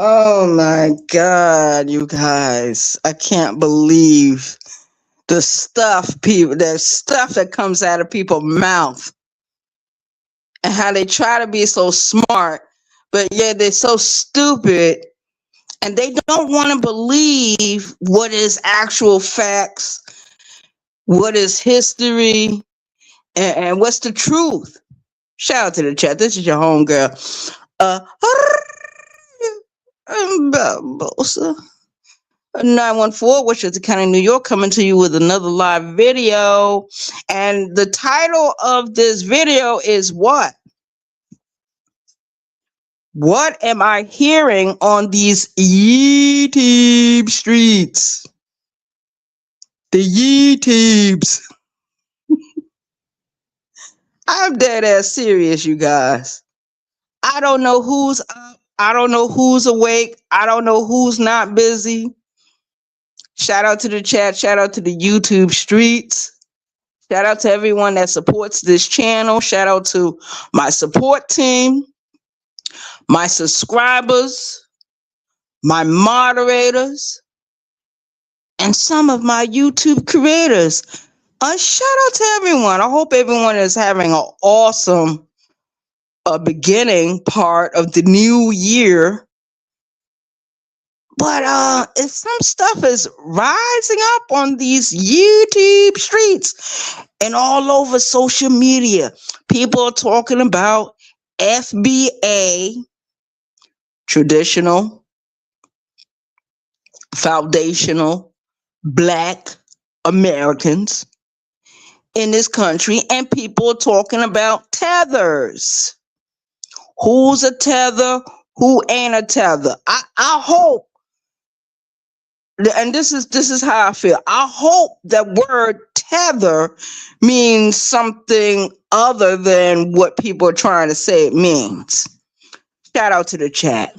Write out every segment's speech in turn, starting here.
Oh my God, you guys. I can't believe the stuff that comes out of people's mouth and how they try to be so smart, but yet they're so stupid and they don't want to believe what is actual facts, what is history, and what's the truth. Shout out to the chat. This is your homegirl. Uh, 914, Westchester County, New York, coming to you with another live video. And the title of this video is what? What am I hearing on these YouTube streets? The YouTubes. I'm dead ass serious, you guys. I don't know who's up. I don't know who's awake. I don't know who's not busy. Shout out to the chat. Shout out to the YouTube streets. Shout out to everyone that supports this channel. Shout out to my support team, my subscribers, my moderators, and some of my YouTube creators. Shout out to everyone. I hope everyone is having an awesome beginning part of the new year. But if some stuff is rising up on these YouTube streets and all over social media, people are talking about FBA, traditional, foundational, Black Americans in this country, and people are talking about tethers. Who's a tether? Who ain't a tether? I hope. And this is how I feel. I hope that word tether means something other than what people are trying to say it means. Shout out to the chat.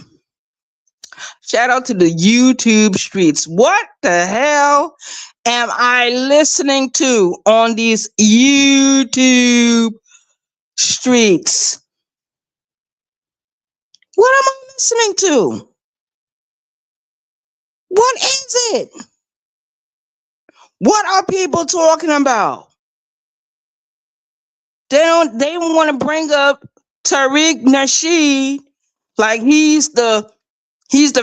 Shout out to the YouTube streets. What the hell am I listening to on these YouTube streets? What am I listening to? What is it? What are people talking about? They want to bring up Tariq Nasheed like he's the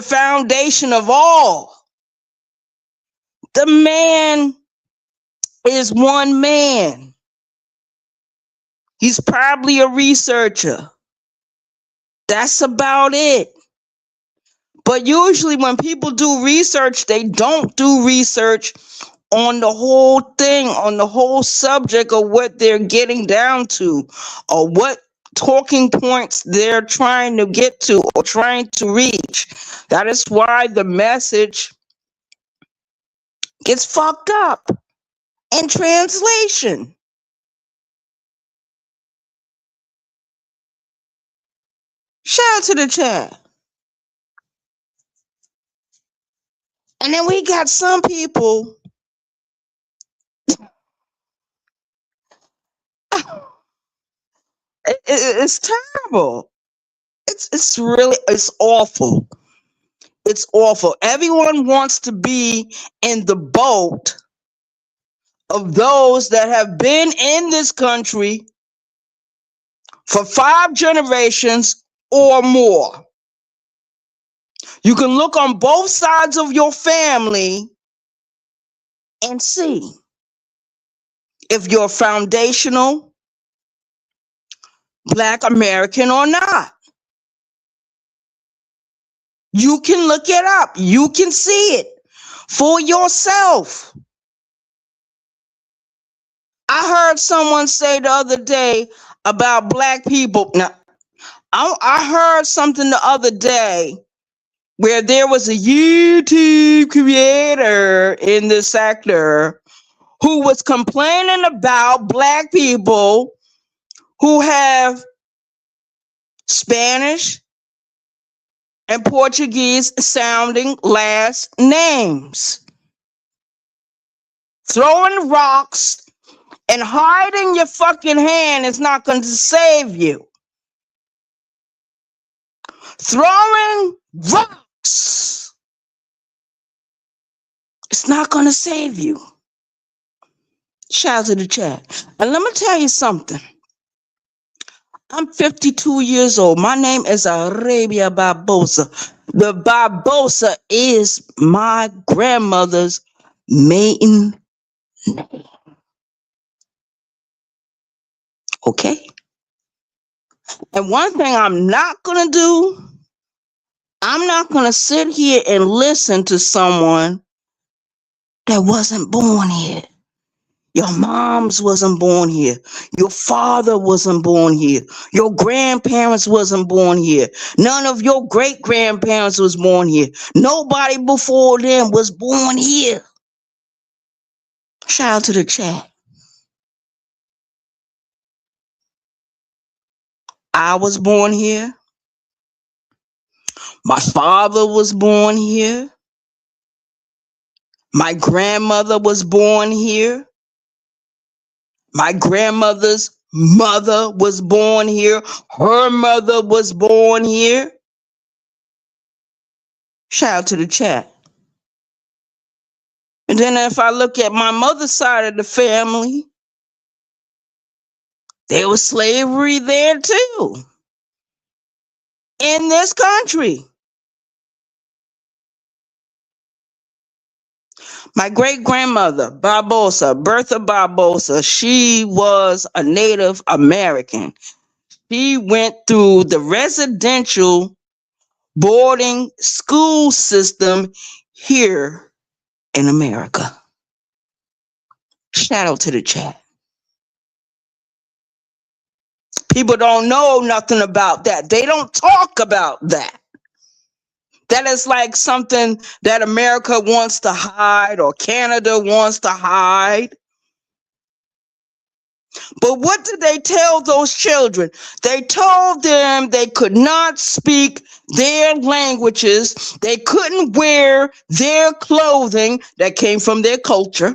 foundation of all. The man is one man. He's probably a researcher. That's about it. But usually when people do research, they don't do research on the whole thing, on the whole subject of what they're getting down to, or what talking points they're trying to get to or trying to reach. That is why the message gets fucked up in translation. Shout out to the chat. And then we got some people. It's terrible. It's awful. It's awful. Everyone wants to be in the boat of those that have been in this country for 5 generations or more. You can look on both sides of your family and see if you're foundational Black American or not. You can look it up. You can see it for yourself. I heard someone say the other day about Black people. Now, I heard something the other day where there was a YouTube creator in the sector who was complaining about Black people who have Spanish and Portuguese sounding last names. Throwing rocks and hiding your fucking hand is not going to save you. Throwing rocks, it's not going to save you. Shout out to the chat. And let me tell you something. I'm 52 years old. My name is Arabia Barbosa. The Barbosa is my grandmother's maiden name. Okay? And one thing I'm not going to do, I'm not going to sit here and listen to someone that wasn't born here. Your moms wasn't born here. Your father wasn't born here. Your grandparents wasn't born here. None of your great-grandparents was born here. Nobody before them was born here. Shout out to the chat. I was born here. My father was born here. My grandmother was born here. My grandmother's mother was born here. Her mother was born here. Shout out to the chat. And then if I look at my mother's side of the family, there was slavery there too. In this country. My great-grandmother, Barbosa, Bertha Barbosa, she was a Native American. She went through the residential boarding school system here in America. Shout out to the chat. People don't know nothing about that. They don't talk about that. That is like something that America wants to hide or Canada wants to hide. But what did they tell those children? They told them they could not speak their languages. They couldn't wear their clothing that came from their culture,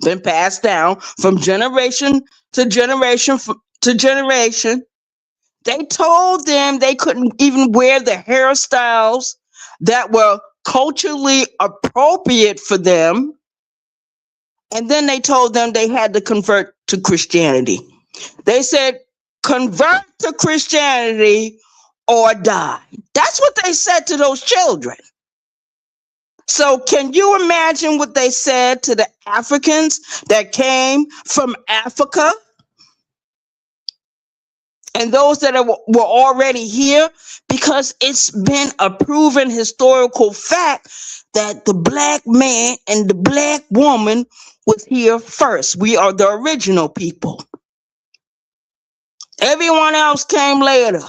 been passed down from generation to generation to generation. They told them they couldn't even wear the hairstyles that were culturally appropriate for them. And then they told them they had to convert to Christianity. They said, convert to Christianity or die. That's what they said to those children. So can you imagine what they said to the Africans that came from Africa? And those that were already here, because it's been a proven historical fact that the black man and the black woman was here first. We are the original people. Everyone else came later.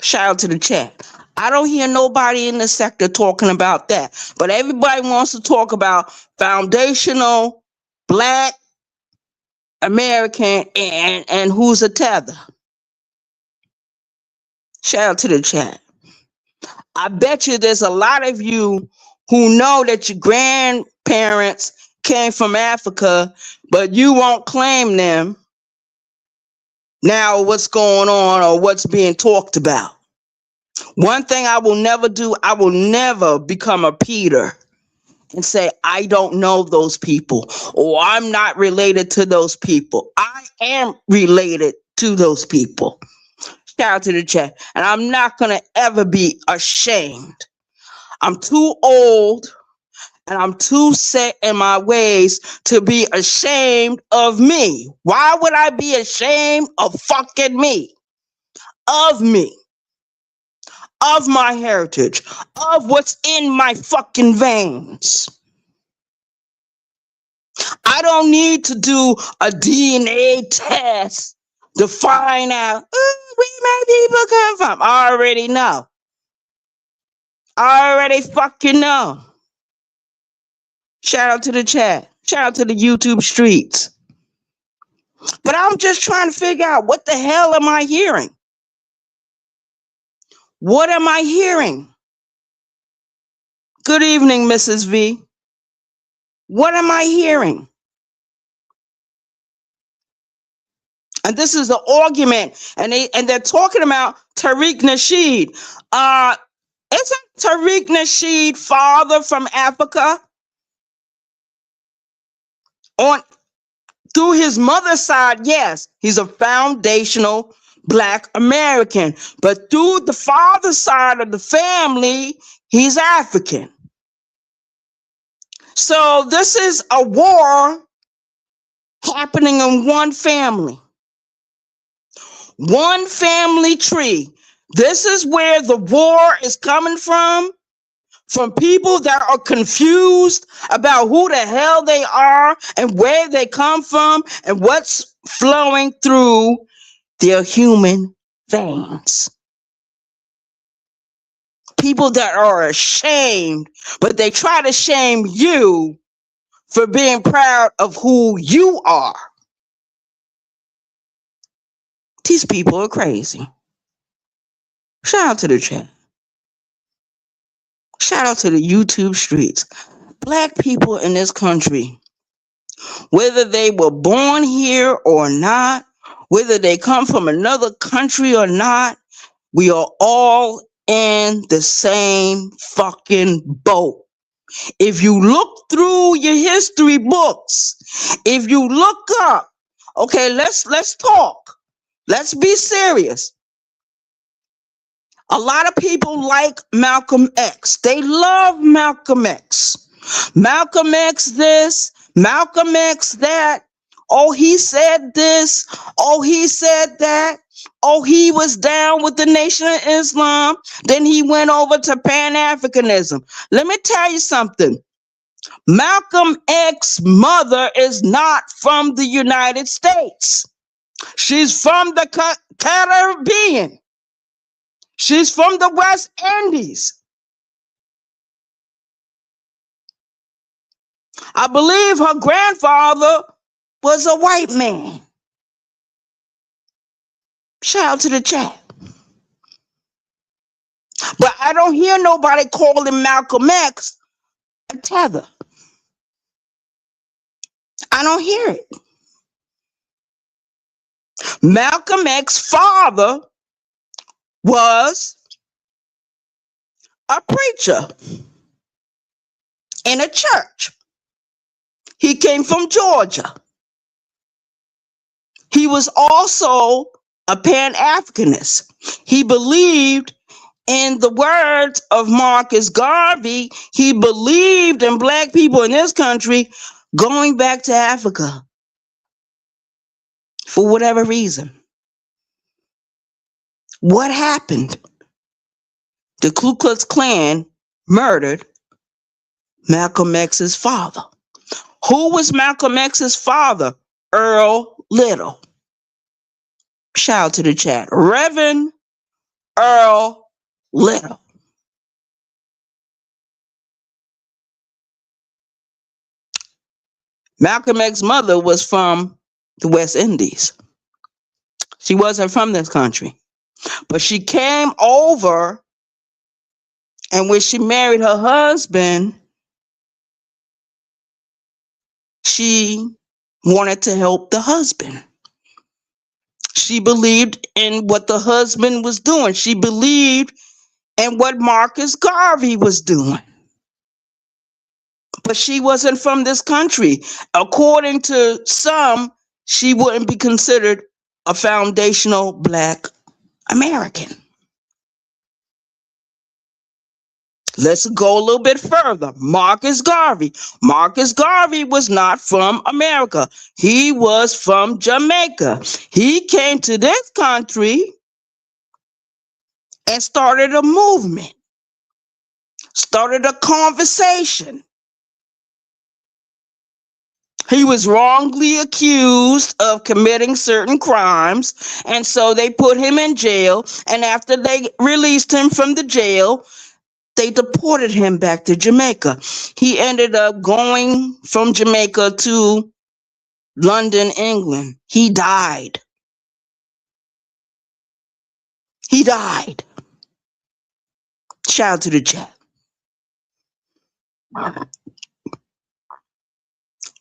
Shout out to the chat. I don't hear nobody in the sector talking about that, but everybody wants to talk about foundational black American and who's a tether. Shout out to the chat. I bet you there's a lot of you who know that your grandparents came from Africa, but you won't claim them. Now what's going on or what's being talked about? One thing I will never do, I will never become a Peter and say, I don't know those people, or I'm not related to those people. I am related to those people. Shout out to the chat. And I'm not going to ever be ashamed. I'm too old and I'm too set in my ways to be ashamed of me. Why would I be ashamed of fucking me? Of me. Of my heritage. Of what's in my fucking veins. I don't need to do a DNA test to find out where my people come from. I already know. I already fucking know. Shout out to the chat. Shout out to the YouTube streets. But I'm just trying to figure out, what the hell am I hearing? What am I hearing? Good evening, Mrs. V. What am I hearing? And this is the argument, and they're talking about Tariq Nasheed. Isn't Tariq Nasheed father from Africa? On through his mother's side, yes, he's a foundational Black American, but through the father's side of the family, he's African. So this is a war happening in one family tree. This is where the war is coming from people that are confused about who the hell they are and where they come from and what's flowing through their human veins. People that are ashamed, but they try to shame you for being proud of who you are. These people are crazy. Shout out to the chat. Shout out to the YouTube streets. Black people in this country, whether they were born here or not, whether they come from another country or not, we are all in the same fucking boat. If you look through your history books, if you look up, okay, let's talk. Let's be serious. A lot of people like Malcolm X. They love Malcolm X. Malcolm X this, Malcolm X that. Oh, he said this. Oh, he said that. Oh, he was down with the Nation of Islam. Then he went over to Pan-Africanism. Let me tell you something. Malcolm X's mother is not from the United States. She's from the Caribbean. She's from the West Indies. I believe her grandfather was a white man. Shout out to the chat. But I don't hear nobody calling Malcolm X a tether. I don't hear it. Malcolm X's father was a preacher in a church. He came from Georgia. He was also a Pan-Africanist. He believed in the words of Marcus Garvey. He believed in Black people in this country going back to Africa for whatever reason. What happened? The Ku Klux Klan murdered Malcolm X's father. Who was Malcolm X's father? Earl Little. Shout out to the chat. Reverend Earl Little. Malcolm X's mother was from the West Indies. She wasn't from this country. But she came over, and when she married her husband, she wanted to help the husband. She believed in what the husband was doing. She believed in what Marcus Garvey was doing. But she wasn't from this country. According to some, she wouldn't be considered a foundational Black American. Let's go a little bit further. Marcus Garvey. Marcus Garvey was not from America. He was from Jamaica. He came to this country and started a movement, started a conversation. He was wrongly accused of committing certain crimes, and so they put him in jail. And after they released him from the jail, they deported him back to Jamaica. He ended up going from Jamaica to London, England. He died. He died. Shout out to the chat.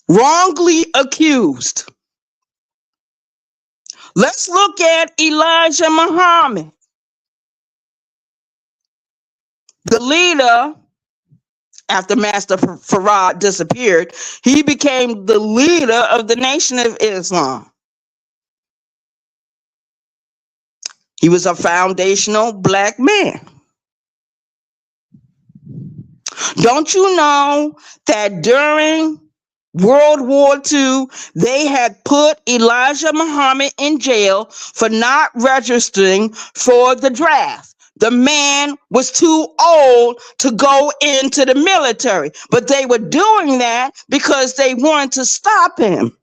Wrongly accused. Let's look at Elijah Muhammad, the leader. After Master Farad disappeared, he became the leader of the Nation of Islam. He was a foundational black man. Don't you know that during World War II, they had put Elijah Muhammad in jail for not registering for the draft? The man was too old to go into the military, but they were doing that because they wanted to stop him.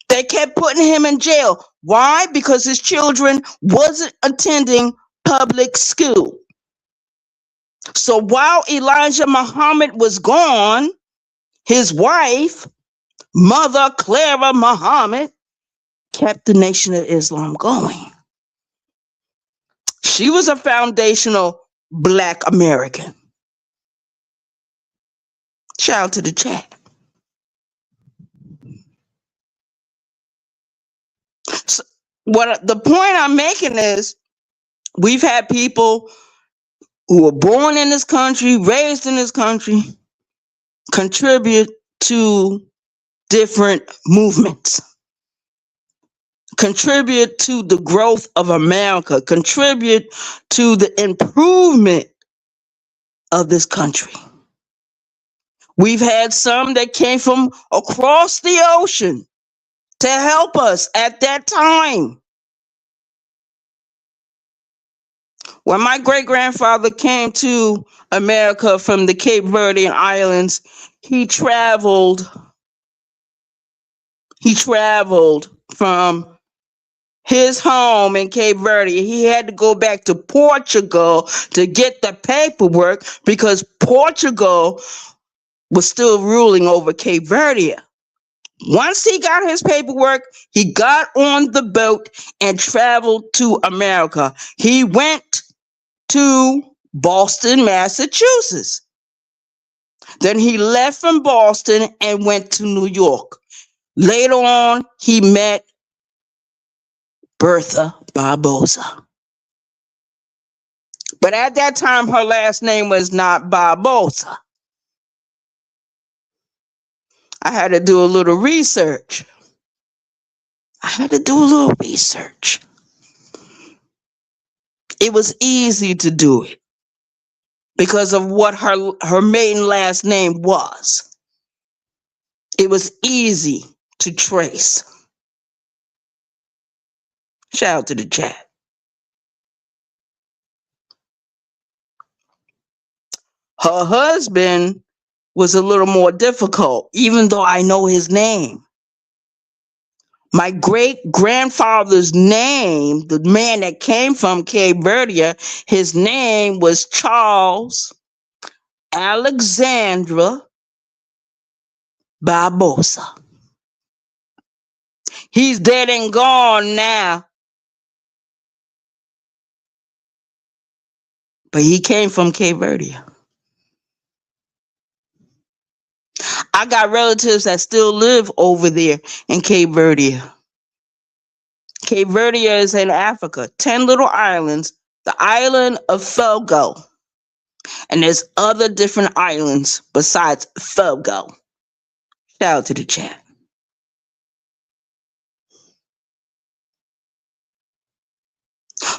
They kept putting him in jail. Why? Because his children wasn't attending public school. So while Elijah Muhammad was gone, his wife, Mother Clara Muhammad, kept the Nation of Islam going. She was a foundational Black American. Shout out to the chat. So what the point I'm making is, we've had people who were born in this country, raised in this country, contribute to different movements, contribute to the growth of America, contribute to the improvement of this country. We've had some that came from across the ocean to help us at that time. When my great-grandfather came to America from the Cape Verdean Islands, he traveled from his home in Cape Verde. He had to go back to Portugal to get the paperwork because Portugal was still ruling over Cape Verde. Once he got his paperwork, he got on the boat and traveled to America. He went to Boston, Massachusetts. Then he left from Boston and went to New York. Later on, he met Bertha Barbosa. But at that time, her last name was not Barbosa. I had to do a little research. It was easy to do it because of what her maiden last name was. It was easy to trace. Shout out to the chat. Her husband was a little more difficult, even though I know his name. My great-grandfather's name, the man that came from Cape Verde, his name was Charles Alexandra Barbosa. He's dead and gone now. But he came from Cape Verde. I got relatives that still live over there in Cape Verde. Cape Verde is in Africa, 10 little islands, the island of Fogo. And there's other different islands besides Fogo. Shout out to the chat.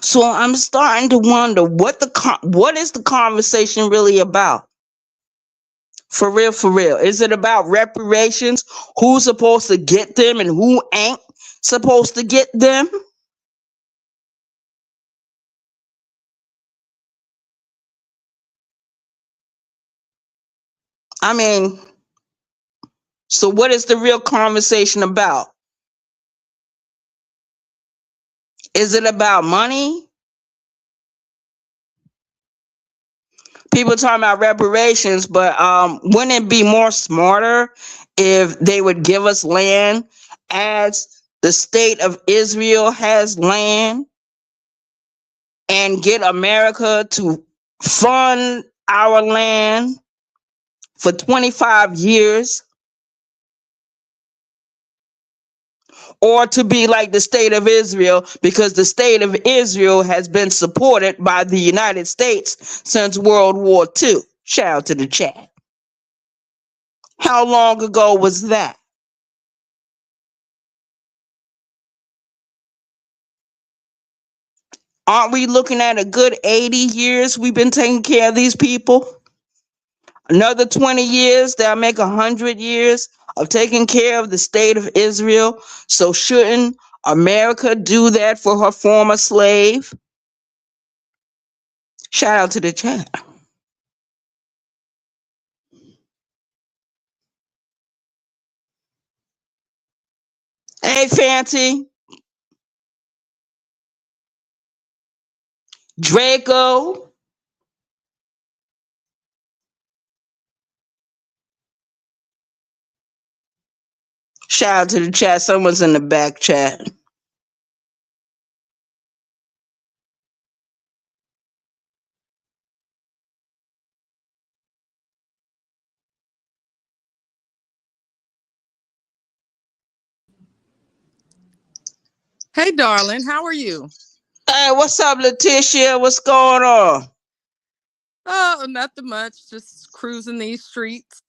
So I'm starting to wonder what is the conversation really about? For real. Is it about reparations? Who's supposed to get them and who ain't supposed to get them? I mean, so what is the real conversation about? Is it about money? People talking about reparations, but wouldn't it be more smarter if they would give us land as the state of Israel has land and get America to fund our land for 25 years? or to be like the state of Israel, because the state of Israel has been supported by the United States since World War II. Shout out to the chat. How long ago was that? Aren't we looking at a good 80 years we've been taking care of these people? Another 20 years, they'll make 100 years of taking care of the state of Israel. So shouldn't America do that for her former slave? Shout out to the chat. Hey, Fancy. Draco. Shout out to the chat. Someone's in the back chat. Hey, darling, how are you? Hey, what's up, Letitia? What's going on? Oh, nothing much. Just cruising these streets,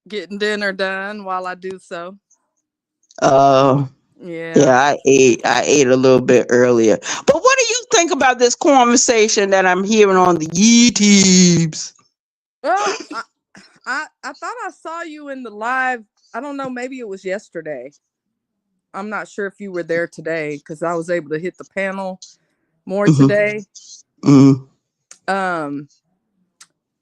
getting dinner done while I do so. Yeah, Yeah. I ate a little bit earlier. But what do you think about this conversation that I'm hearing on the YouTubes? Well, I thought I saw you in the live. I don't know, maybe it was yesterday. I'm not sure if you were there today because I was able to hit the panel more today. Um,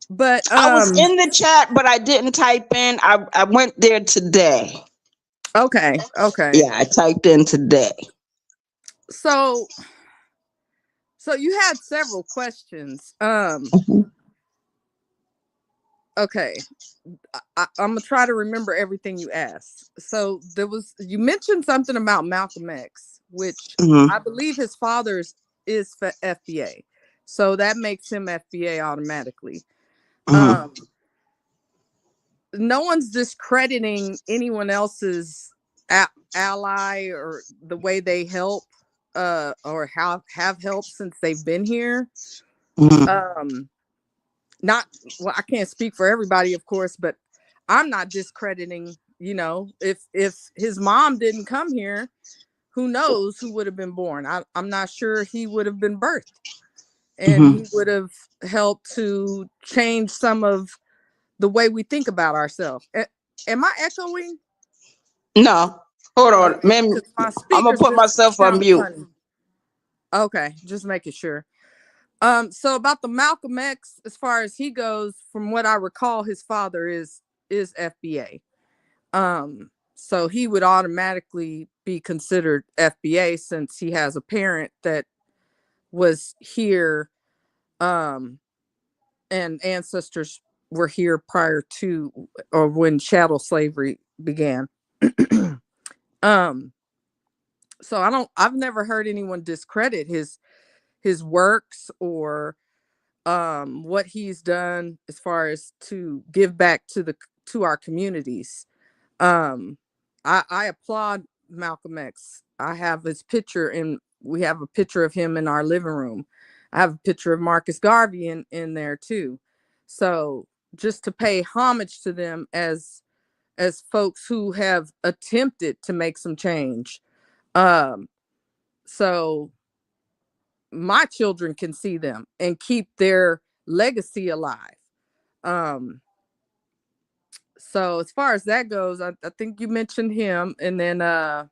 but I was in the chat, but I didn't type in. I went there today. Okay. Yeah, I typed in today. So you had several questions. Okay. I'm gonna try to remember everything you asked. So you mentioned something about Malcolm X, which I believe his father's is FBA, so that makes him FBA automatically. No one's discrediting anyone else's ally or the way they help, or have helped since they've been here. Not well, I can't speak for everybody, of course, but I'm not discrediting, if his mom didn't come here, who knows who would have been born. I'm not sure he would have been birthed, and he would have helped to change some of the way we think about ourselves. Am I echoing? No, hold on. Okay, Man, my I'm gonna speakers put just myself on sounded mute. funny. Okay, just making sure. So about the Malcolm X, as far as he goes, from what I recall, his father is FBA. So he would automatically be considered FBA since he has a parent that was here, and ancestors were here prior to or when chattel slavery began. So I've never heard anyone discredit his works or what he's done as far as to give back to our communities. I applaud Malcolm X. I have his picture, and we have a picture of him in our living room. I have a picture of Marcus Garvey in there too. So just to pay homage to them as folks who have attempted to make some change. So my children can see them and keep their legacy alive. So as far as that goes, I think you mentioned him. And then as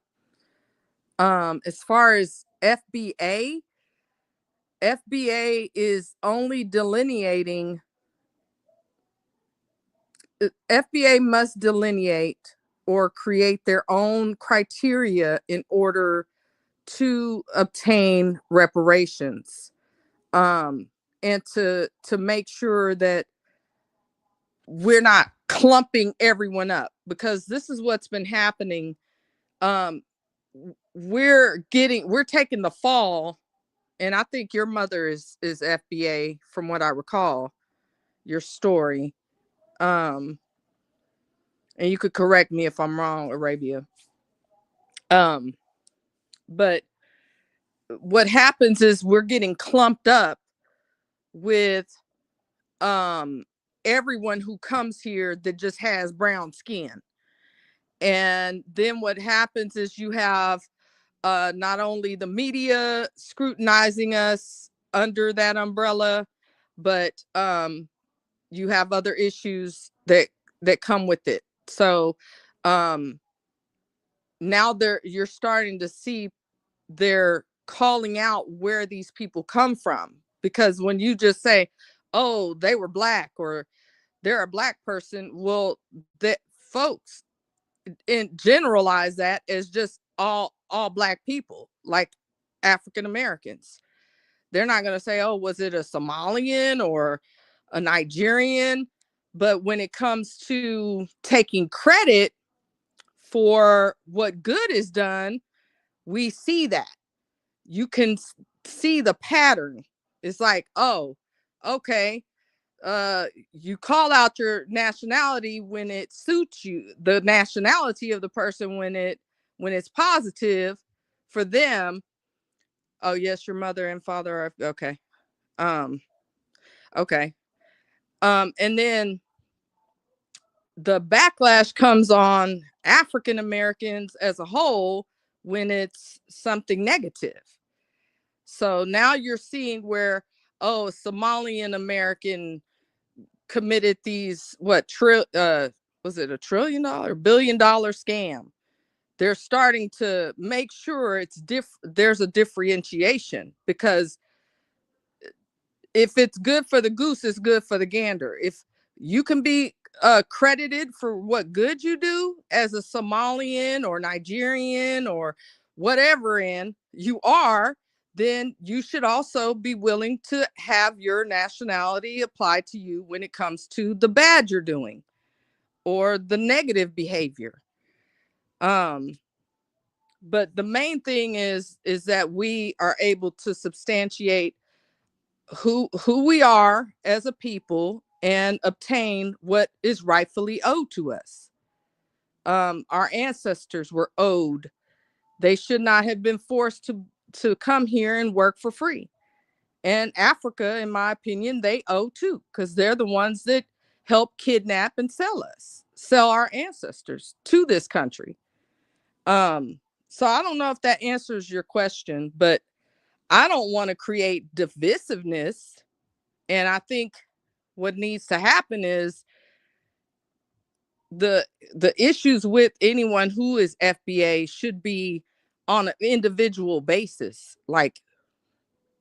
far as FBA is only delineating, FBA must delineate or create their own criteria in order to obtain reparations, and to make sure that we're not clumping everyone up, because this is what's been happening. We're taking the fall, and I think your mother is FBA from what I recall your story. And you could correct me if I'm wrong, Arabia. Um, but what happens is we're getting clumped up with everyone who comes here that just has brown skin. And then what happens is you have not only the media scrutinizing us under that umbrella, but you have other issues that come with it. So um, now you're starting to see they're calling out where these people come from, because when you just say, "Oh, they were black," or "They're a black person," well, that folks and generalize that as just all black people, like African Americans. They're not going to say, "Oh, was it a Somalian or a Nigerian?" But when it comes to taking credit for what good is done, we see that. You can see the pattern. It's like, "Oh, okay, you call out your nationality when it suits you, the nationality of the person when it's positive for them. Oh yes, your mother and father are okay. um okay. And then the backlash comes on African Americans as a whole when it's something negative. So now you're seeing where, oh, Somalian American committed these was it $1 trillion, $1 billion scam. They're starting to make sure there's a differentiation, because if it's good for the goose, it's good for the gander. If you can be credited for what good you do as a Somalian or Nigerian or whatever you are, then you should also be willing to have your nationality applied to you when it comes to the bad you're doing or the negative behavior. But the main thing is that we are able to substantiate who we are as a people and obtain what is rightfully owed to us. Our ancestors were owed. They should not have been forced to come here and work for free. And Africa, in my opinion, they owe too, because they're the ones that help kidnap and sell our ancestors to this country. So I don't know if that answers your question, but I don't want to create divisiveness. And I think what needs to happen is the issues with anyone who is FBA should be on an individual basis. Like,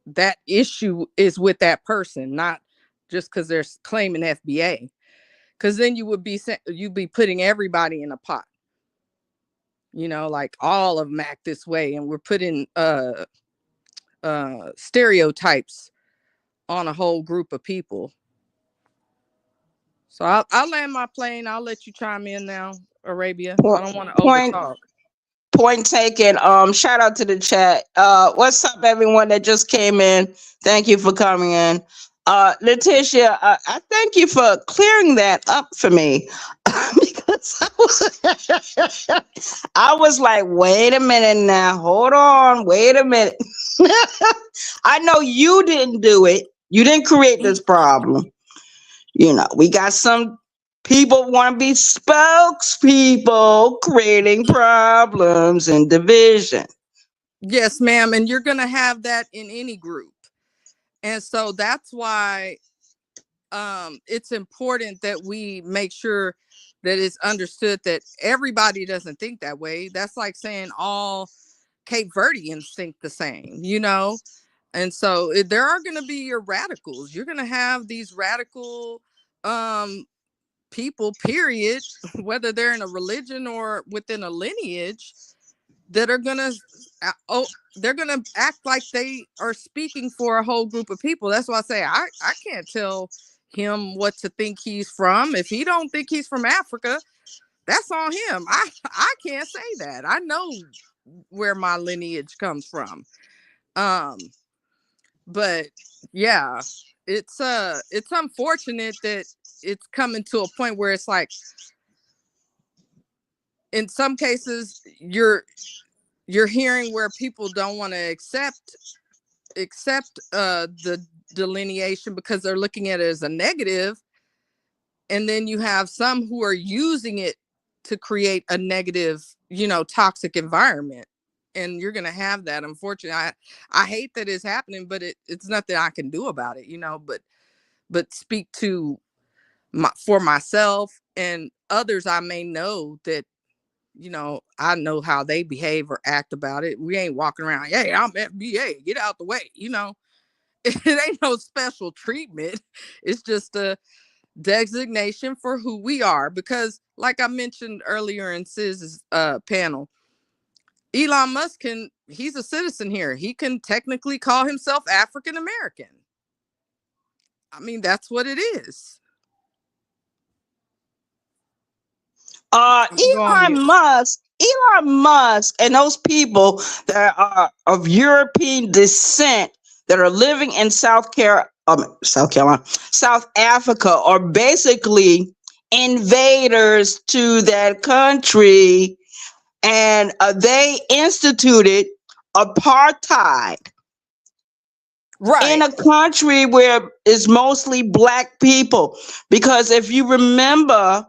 that issue is with that person, not just because they're claiming FBA. Because then you'd be putting everybody in a pot. Like all of them act this way, and we're putting stereotypes on a whole group of people. So I'll land my plane. I'll let you chime in now, Arabia. I don't want to Point overtalk. point taken. Shout out to the chat. What's up, everyone that just came in? Thank you for coming in. Letitia, I thank you for clearing that up for me because I was like, wait a minute now, hold on, wait a minute. I know you didn't do it. You didn't create this problem. We got some people want to be spokespeople creating problems and division. Yes, ma'am. And you're going to have that in any group. And so that's why it's important that we make sure that it's understood that everybody doesn't think that way. That's like saying all Cape Verdeans think the same, And so there are going to be your radicals. You're going to have these radical people, period, whether they're in a religion or within a lineage, that are going to they're going to act like they are speaking for a whole group of people. That's why I say I can't tell him what to think he's from. If he don't think he's from Africa, that's on him. I can't say that. I know where my lineage comes from. But yeah, it's unfortunate that it's coming to a point where it's like, in some cases, you're hearing where people don't want to accept the delineation because they're looking at it as a negative, and then you have some who are using it to create a negative, toxic environment. And you're going to have that. Unfortunately, I hate that it's happening, but it's nothing I can do about it, but speak to for myself and others. I may know that, I know how they behave or act about it. We ain't walking around, hey, I'm FBA, get out the way. It ain't no special treatment. It's just a designation for who we are. Because like I mentioned earlier in Siz's panel, Elon Musk he's a citizen here. He can technically call himself African American. I mean, that's what it is. Elon Musk and those people that are of European descent that are living in South Africa are basically invaders to that country, and they instituted apartheid. Right. In a country where it's mostly Black people. Because if you remember,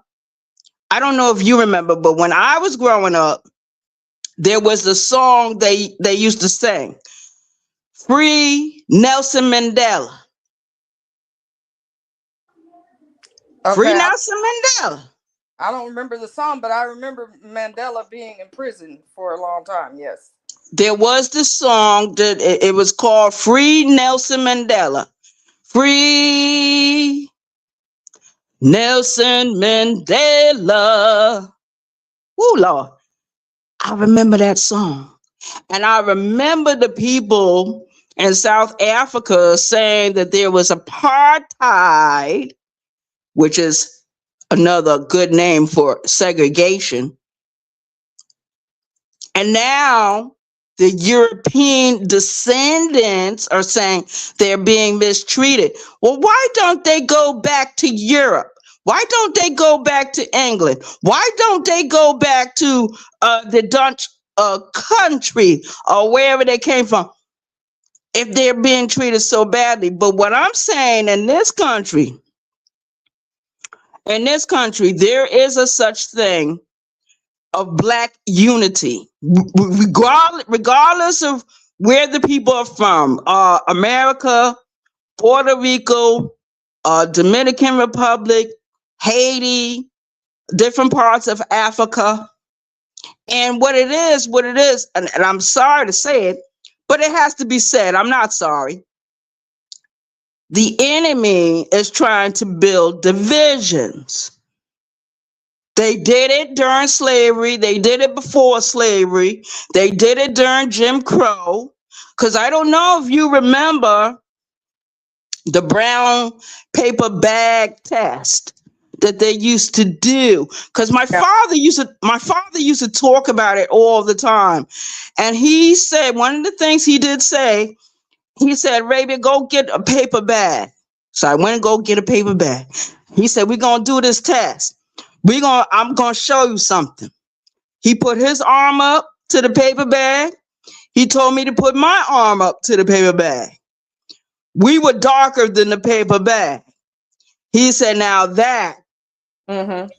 I don't know if you remember, but when I was growing up, there was a song they used to sing, Free Nelson Mandela. Okay, Free Nelson Mandela. I don't remember the song, but I remember Mandela being in prison for a long time, yes. There was this song that it was called Free Nelson Mandela. Free Nelson Mandela. Woo, Lord. I remember that song. And I remember the people in South Africa saying that there was apartheid, which is another good name for segregation. And now the European descendants are saying they're being mistreated. Well, why don't they go back to Europe? Why don't they go back to England? Why don't they go back to the Dutch country or wherever they came from if they're being treated so badly? But what I'm saying, in this country, there is a such thing of Black unity, regardless of where the people are from, America, Puerto Rico, Dominican Republic, Haiti, different parts of Africa. And what it is, and I'm sorry to say it, but it has to be said, I'm not sorry. The enemy is trying to build divisions. They did it during slavery. They did it before slavery. They did it during Jim Crow. Because I don't know if you remember the brown paper bag test that they used to do. Because my father used to talk about it all the time. And he said, one of the things he did say, he said, Rabia, go get a paper bag. So I went and go get a paper bag. He said, we're going to do this test. I'm gonna show you something. He put his arm up to the paper bag. He told me to put my arm up to the paper bag. We were darker than the paper bag. He said, now that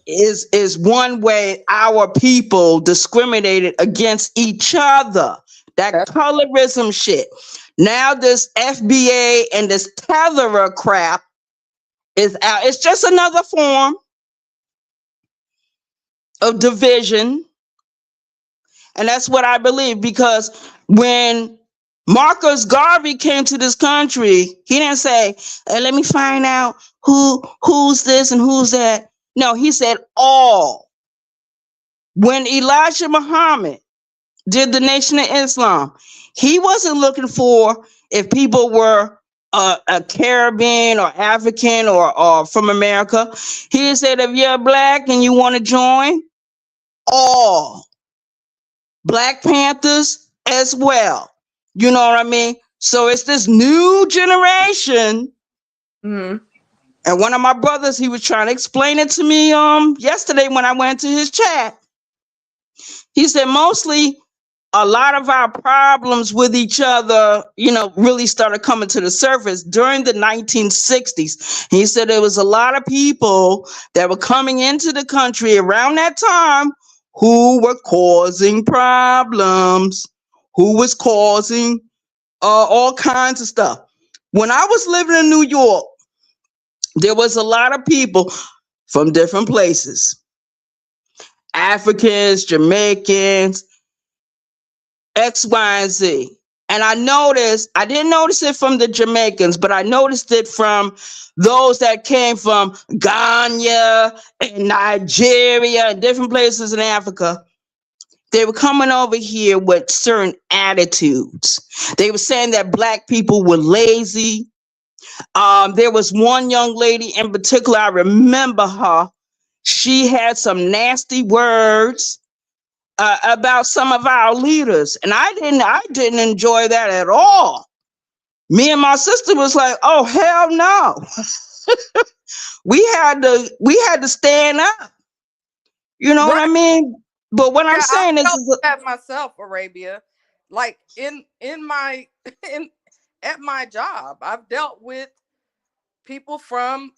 is one way our people discriminated against each other. That colorism shit. Now this FBA and this tetherer crap is out. It's just another form of division. And that's what I believe, because when Marcus Garvey came to this country, he didn't say, hey, let me find out who's this and who's that. No, he said all. When Elijah Muhammad did the Nation of Islam, he wasn't looking for if people were a Caribbean or African or from America. He said, if you're Black and you want to join, all. Black Panthers as well. You know what I mean? So it's this new generation. Mm-hmm. And one of my brothers, he was trying to explain it to me yesterday when I went to his chat. He said mostly a lot of our problems with each other, really started coming to the surface during the 1960s. He said there was a lot of people that were coming into the country around that time who were causing problems, who was causing all kinds of stuff. When I was living in New York, there was a lot of people from different places. Africans, Jamaicans, X, Y, and Z. And I didn't notice it from the Jamaicans, but I noticed it from those that came from Ghana and Nigeria and different places in Africa. They were coming over here with certain attitudes. They were saying that black people were lazy. There was one young lady in particular, I remember her. She had some nasty words about some of our leaders, and I didn't enjoy that at all. Me and my sister was like, "Oh hell no!" we had to stand up. You know what I Right. mean? But what I'm Yeah, I've saying is, dealt with that myself, Arabia. Like in my in at my job, I've dealt with people from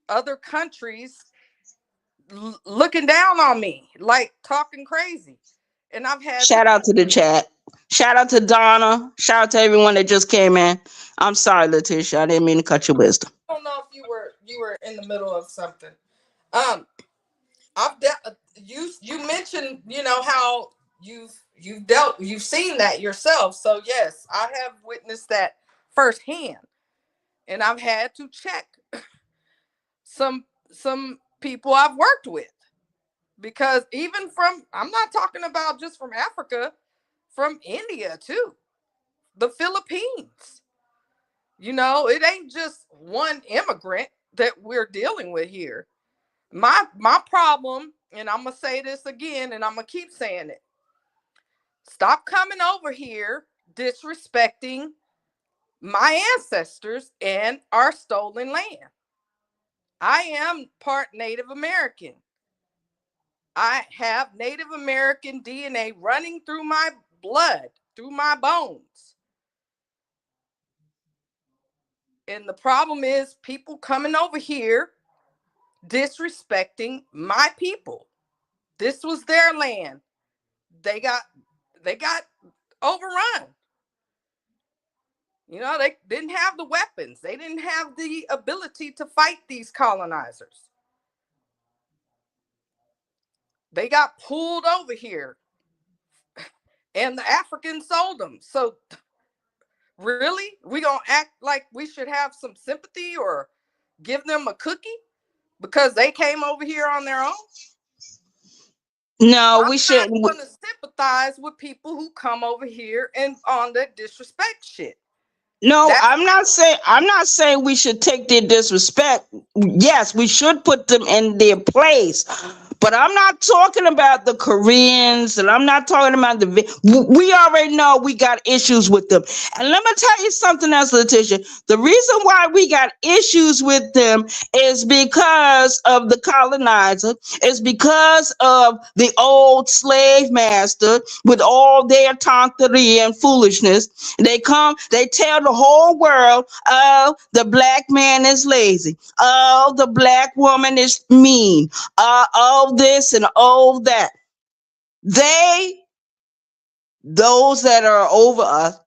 other countries looking down on me, like talking crazy. And I've had to shout out to the chat. Shout out to Donna. Shout out to everyone that just came in. I'm sorry, Letitia. I didn't mean to cut your wisdom. I don't know if you were in the middle of something. Um you mentioned, how you've seen that yourself. So yes, I have witnessed that firsthand, and I've had to check some people I've worked with, because even from, I'm not talking about just from Africa, from India too, the Philippines. It ain't just one immigrant that we're dealing with here. My problem, and I'm gonna say this again, and I'm gonna keep saying it. Stop coming over here disrespecting my ancestors and our stolen land. I am part Native American. I have Native American DNA running through my blood, through my bones. And the problem is people coming over here disrespecting my people. This was their land. They got overrun. They didn't have the weapons. They didn't have the ability to fight these colonizers. They got pulled over here, and the Africans sold them. So really, we gonna act like we should have some sympathy or give them a cookie because they came over here on their own? No, I'm we not shouldn't. gonna sympathize with people who come over here and on that disrespect shit. No, That's I'm not saying we should take their disrespect. Yes, we should put them in their place. But I'm not talking about the Koreans, and I'm not talking about we already know we got issues with them. And let me tell you something else, Letitia. The reason why we got issues with them is because of the colonizer. It's because of the old slave master with all their tontery and foolishness. They tell the whole world, oh, the black man is lazy. Oh, the black woman is mean. Oh, this and oh, that. They, those that are over us,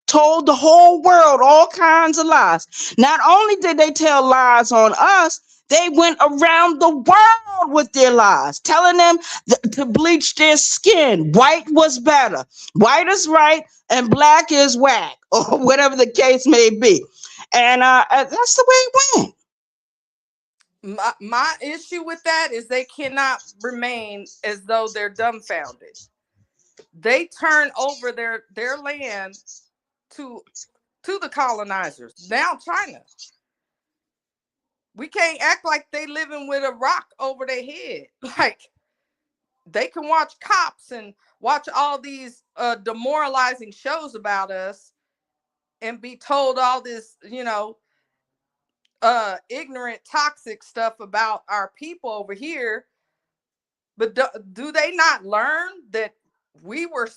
told the whole world all kinds of lies. Not only did they tell lies on us, they went around the world with their lies, telling them to bleach their skin. White was better. White is right and black is whack, or whatever the case may be. And that's the way it went. my issue with that is they cannot remain as though they're dumbfounded. They turn over their land to the colonizers. Now China. We can't act like they living with a rock over their head. Like they can watch Cops and watch all these demoralizing shows about us and be told all this, ignorant, toxic stuff about our people over here. But do they not learn that we were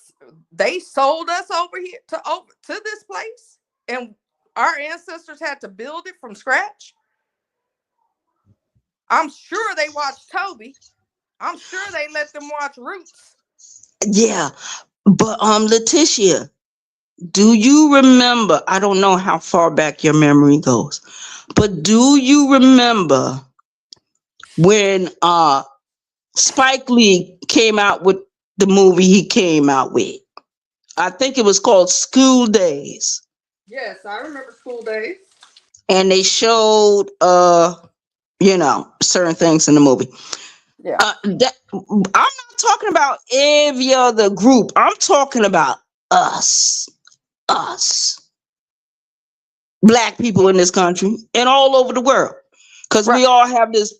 they sold us over here to this place, and our ancestors had to build it from scratch. I'm sure they watched Toby. I'm sure they let them watch Roots. Yeah, but Letitia, do you remember? I don't know how far back your memory goes, but do you remember when Spike Lee came out with the movie he came out with? I think it was called School Days. Yes, I remember School Days. And they showed certain things in the movie. Yeah. I'm not talking about every other group. I'm talking about us. Us. Black people in this country and all over the world. Because Right. we all have this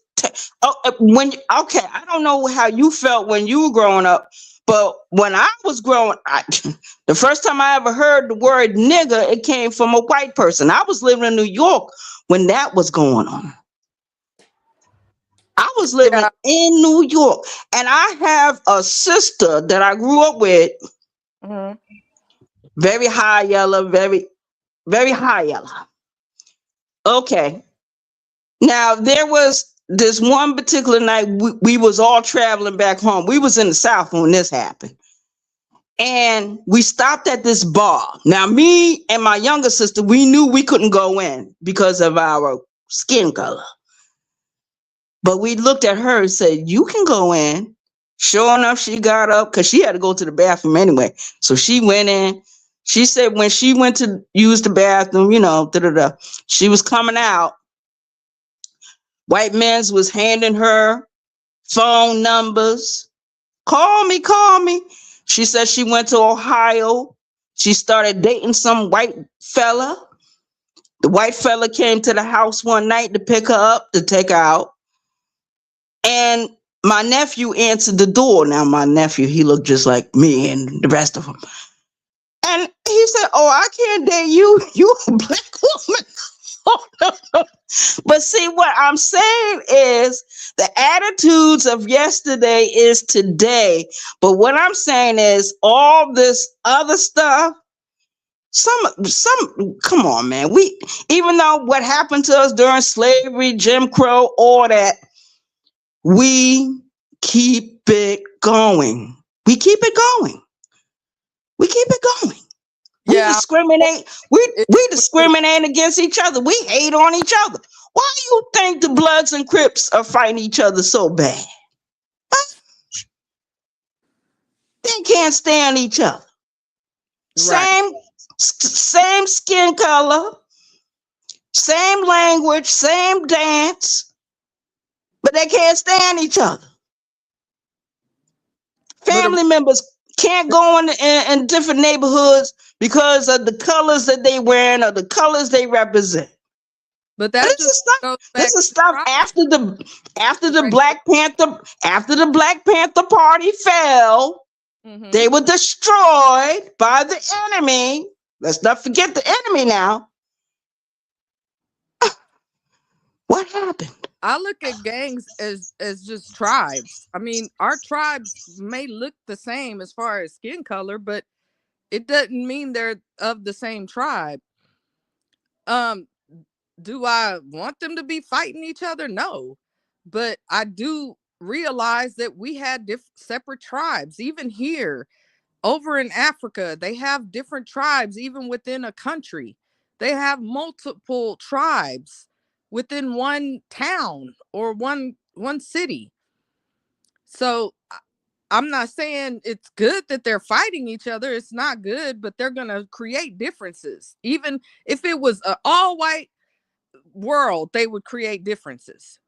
I don't know how you felt when you were growing up, but when I was growing, the first time I ever heard the word nigger, it came from a white person. I was living in New York when that was going on. I was living Yeah. in New York, and I have a sister that I grew up with, Mhm. very high yellow, very, very high yellow. Okay. Now there was this one particular night we was all traveling back home. We was in the South when this happened. And we stopped at this bar. Now, me and my younger sister, we knew we couldn't go in because of our skin color. But we looked at her and said, "You can go in." Sure enough, she got up because she had to go to the bathroom anyway. So she went in. She said when she went to use the bathroom, she was coming out. White men's was handing her phone numbers. Call me, call me. She said she went to Ohio. She started dating some white fella. The white fella came to the house one night to pick her up, to take her out. And my nephew answered the door. Now, my nephew, he looked just like me and the rest of them. And he said, "Oh, I can't date you. You a black woman." But see, what I'm saying is the attitudes of yesterday is today. But what I'm saying is all this other stuff, come on, man. Even though what happened to us during slavery, Jim Crow, all that, we keep it going. We keep it going. We keep it going. We Yeah. discriminate. It, We discriminate against each other. We hate on each other. Why do you think the Bloods and Crips are fighting each other so bad? They can't stand each other. right. Same skin color, same language, same dance, but they can't stand each other. But Family members can't go in different neighborhoods because of the colors that they wearing or the colors they represent. but And that this just is stuff. goes This back is to stuff pride. after the Right. Black Panther Party fell. Mm-hmm. They were destroyed by the enemy. Let's not forget the enemy now. What happened? I look at gangs as just tribes. I mean, our tribes may look the same as far as skin color, but it doesn't mean they're of the same tribe. Um, do I want them to be fighting each other? No, but I do realize that we had separate tribes. Even here, over in Africa, they have different tribes. Even within a country, they have multiple tribes within one town or one city. So I'm not saying it's good that they're fighting each other. It's not good, but they're going to create differences. Even if it was an all white world, they would create differences.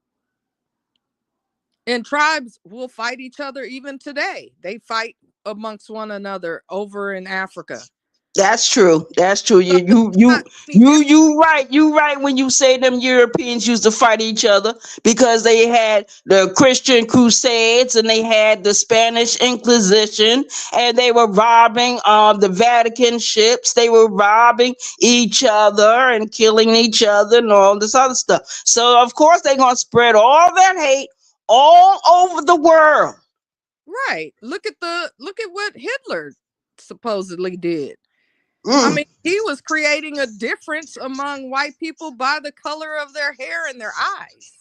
And tribes will fight each other even today. They fight amongst one another over in Africa. That's true. That's true. So it's not any different. You right. You right when you say them Europeans used to fight each other because they had the Christian Crusades and they had the Spanish Inquisition and they were robbing the Vatican ships. They were robbing each other and killing each other and all this other stuff. So of course they're gonna spread all that hate all over the world. Right. Look at what Hitler supposedly did. I Mm. mean, he was creating a difference among white people by the color of their hair and their eyes.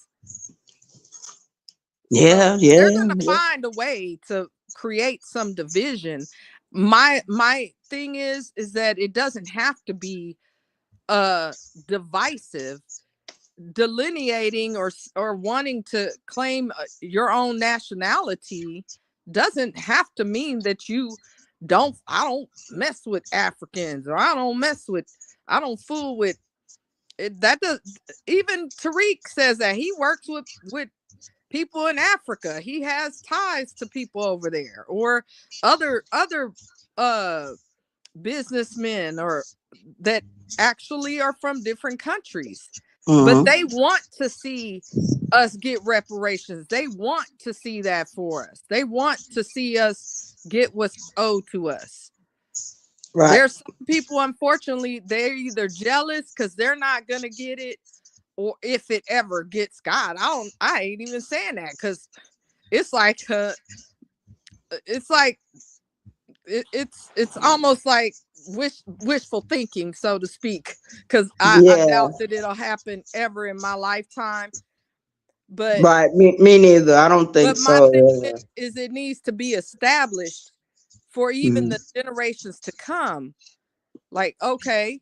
So Yeah, yeah, they're gonna yeah. find a way to create some division. My thing is that it doesn't have to be divisive. Delineating or wanting to claim your own nationality doesn't have to mean that I don't mess with Africans, or I don't fool with it. That does, even Tariq says that he works with people in Africa. He has ties to people over there, or other uh businessmen or that actually are from different countries. But Mm-hmm. they want to see us get reparations. They want to see that for us. They want to see us get what's owed to us. Right. There's some people, unfortunately, they're either jealous because they're not gonna get it, or if it ever gets God. I ain't even saying that, because it's like it's like it's almost like wishful thinking, so to speak, because I Yeah. doubt that it'll happen ever in my lifetime. But Right. Me neither. I don't think my so. thing Yeah. is it needs to be established for even Mm. the generations to come. Like, okay,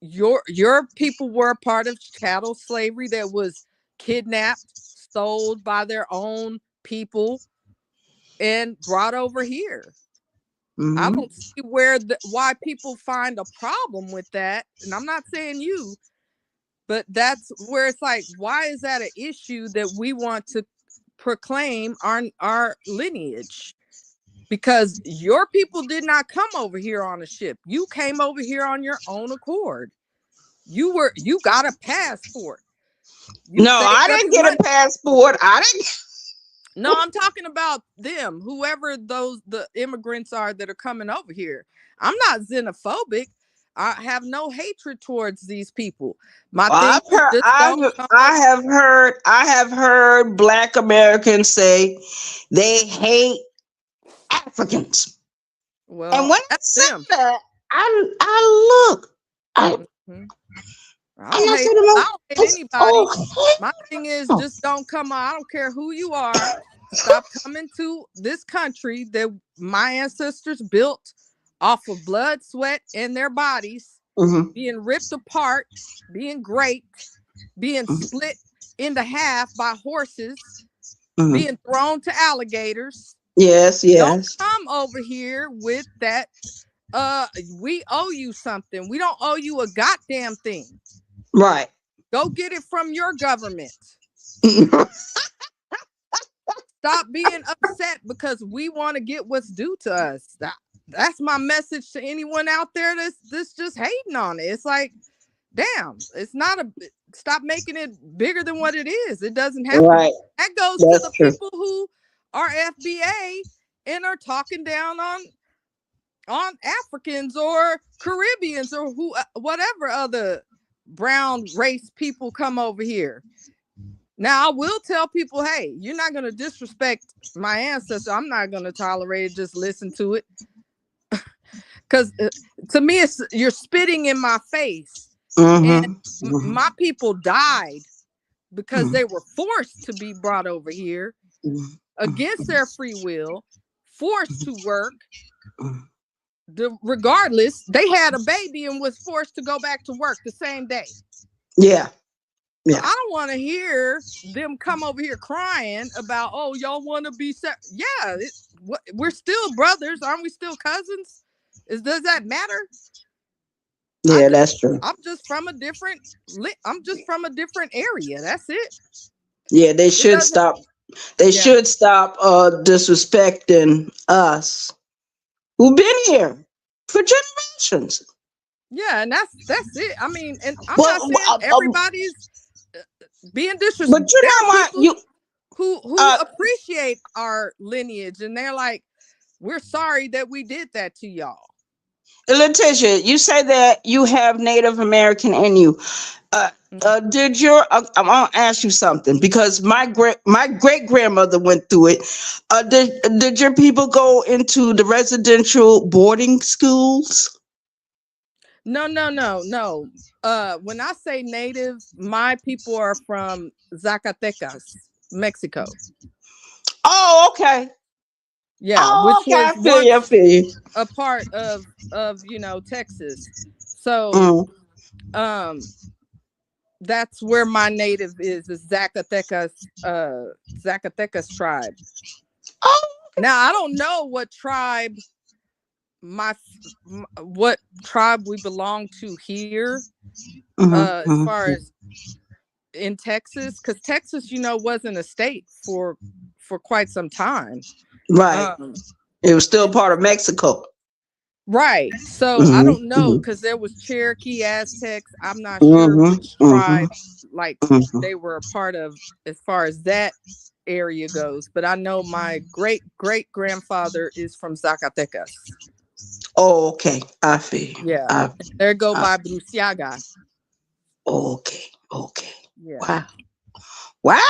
your people were a part of chattel slavery that was kidnapped, sold by their own people, and brought over here. I Mm-hmm. don't see why people find a problem with that. And I'm not saying you, but that's where it's like, why is that an issue that we want to proclaim our lineage? Because your people did not come over here on a ship. You came over here on your own accord. You got a passport. You No, saved I up didn't your get a money. passport. I didn't. No, I'm talking about them, whoever the immigrants are that are coming over here. I'm not xenophobic. I have no hatred towards these people. My thing I've is, heard. just don't come over. I have heard Black Americans say they hate Africans, and Well, when I that's say them. that, I look. Mhm. And I said, I "Well, don't hate it's anybody. okay." My thing is, just don't come on. I don't care who you are. Stop coming to this country that my ancestors built off of blood, sweat, and their bodies, Mhm, being ripped apart, being raped, being mhm, split into half by horses, mhm. being thrown to alligators. Yes, Don't yes. come over here with that. We owe you something. We don't owe you a goddamn thing. Right. Go get it from your government. Stop being upset because we want to get what's due to us. That's my message to anyone out there that's just hating on it. It's like, damn, it's not a stop making it bigger than what it is. It doesn't have to be. Right. That goes to That's the true. people who are FBA and are talking down on Africans or Caribbeans or who whatever other brown race people come over here. Now I will tell people, hey, you're not going to disrespect my ancestor. I'm not going to tolerate it. Just listen to it, because to me, it's you're spitting in my face. And Mm-hmm. Mm-hmm. my people died because Mm-hmm. they were forced to be brought over here against their free will, forced to work. Regardless, they had a baby and was forced to go back to work the same day. Yeah. So Yeah. I don't want to hear them come over here crying about, oh, y'all want to be yeah, we're still brothers, aren't we? Still cousins? Does that matter? I Yeah, just that's true. I'm just from a different area. That's it. Yeah, they It should doesn't. stop. They Yeah. should stop disrespecting us who've been here for generations. Yeah, and that's it. I mean, and I'm not Well, saying everybody's being but disrespectful. you There know are what? people You who uh, appreciate our lineage, and they're like, we're sorry that we did that to y'all. Letitia, you say that you have Native American in you. Did your I'm gonna ask you something because my great grandmother went through it. Did your people go into the residential boarding schools? No, no, no, no. When I say native, my people are from Zacatecas, Mexico. Oh, okay. Yeah, Oh, which okay. I was feel you. I once feel you. a part of Texas. So Mm. um that's where my native is Zacatecas tribe. Oh, Now I don't know what tribe what tribe we belong to here, as far mhm. as in Texas, because Texas, wasn't a state for quite some time. Right. Um, It was still and part of Mexico. right. So I Hmm. don't know because there was Cherokee, Aztecs. I'm not sure Hmm. which Hmm. tribe like Hmm. they were a part of as far as that area goes. But I know my great great grandfather is from Zacatecas. Oh, okay. I feel you. Yeah. There go I, by Bruciaga. okay. Okay. Yeah. Wow.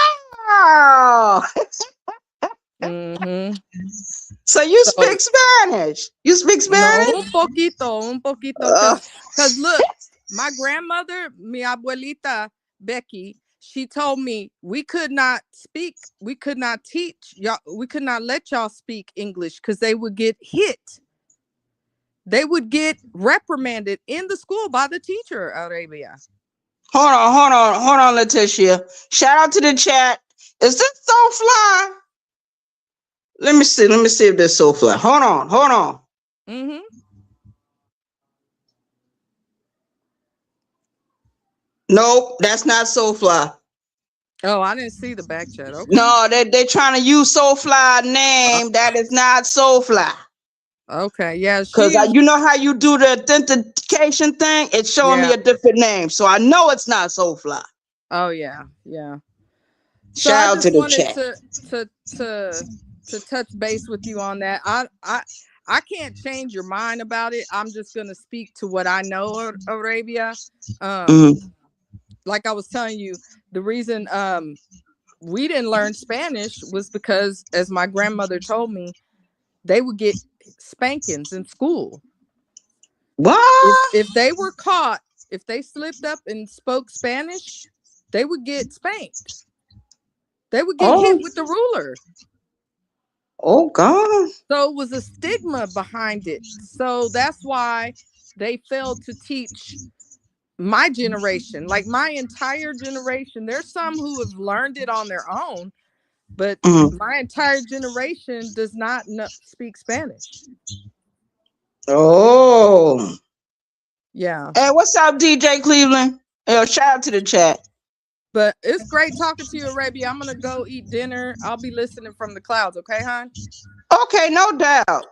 Wow. Mm-hmm. So you So speak Spanish? You speak no, Spanish? un poquito, Uh, cause look, my grandmother, mi abuelita Becky, she told me we could not teach y'all, we could not let y'all speak English because they would get hit. They would get reprimanded in the school by the teacher, Arabia. hold on, Letitia. Shout out to the chat. Is this so fly? Let me see. Let me see if this so fly. Hold on. Hold on. Mm-hmm. Nope, that's not so fly. Oh, I didn't see the back chat. Okay. No, they trying to use Soulfly Uh, name. That is not Soulfly. okay. Yeah, Cause she is. you know how you do the authentication thing? It's showing me Yeah. a different name, so I know it's not Soulfly. Oh yeah. Yeah. So I Shout out to just the wanted chat. to to to touch base with you on that. I can't change your mind about it. I'm just gonna speak to what I know of Arabia. Um, Mm-hmm. like I was telling you, the reason we didn't learn Spanish was because, as my grandmother told me, they would get spankings in school. What? If they were caught, if they slipped up and spoke Spanish, they would get spanked. They would get hit Oh, with the ruler. oh God. So it was a stigma behind it. So that's why they failed to teach my generation, like my entire generation. There's some who have learned it on their own, but Mm-hmm. my entire generation does not speak Spanish. Oh. Yeah. Hey, what's up, DJ Cleveland? Hey, shout out to the chat. But it's great talking to you, Arabia. I'm going to go eat dinner. I'll be listening from the clouds. Okay, hon? Okay, no doubt.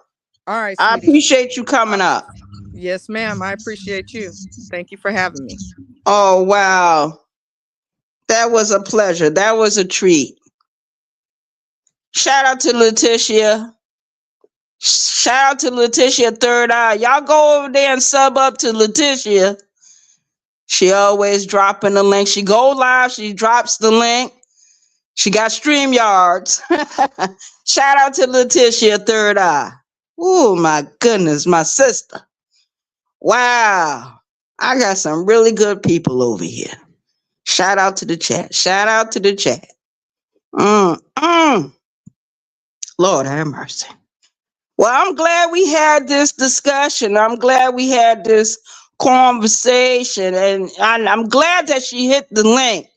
All right, I sweetie. appreciate you coming up. Yes, ma'am. I appreciate you. Thank you for having me. Oh wow. That was a pleasure. That was a treat. Shout out to Letitia. Shout out to Letitia Third Eye. Y'all go over there and sub up to Letitia. She always dropping the link. She go live. She drops the link. She got StreamYards. Shout out to Letitia Third Eye. Oh my goodness, my sister. Wow. I got some really good people over here. Shout out to the chat. Shout out to the chat. Mm. Lord have mercy. Well, I'm glad we had this discussion. I'm glad we had this conversation. And I'm glad that she hit the link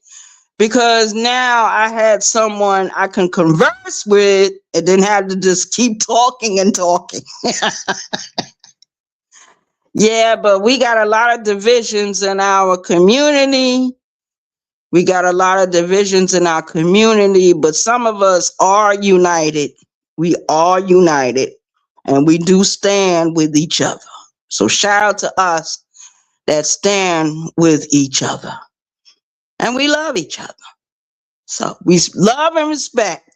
because now I had someone I can converse with and then have to just keep talking and talking. Yeah, but we got a lot of divisions in our community. We got a lot of divisions in our community, but some of us are united. We are united and we do stand with each other. So shout out to us that stand with each other and we love each other. So we love and respect,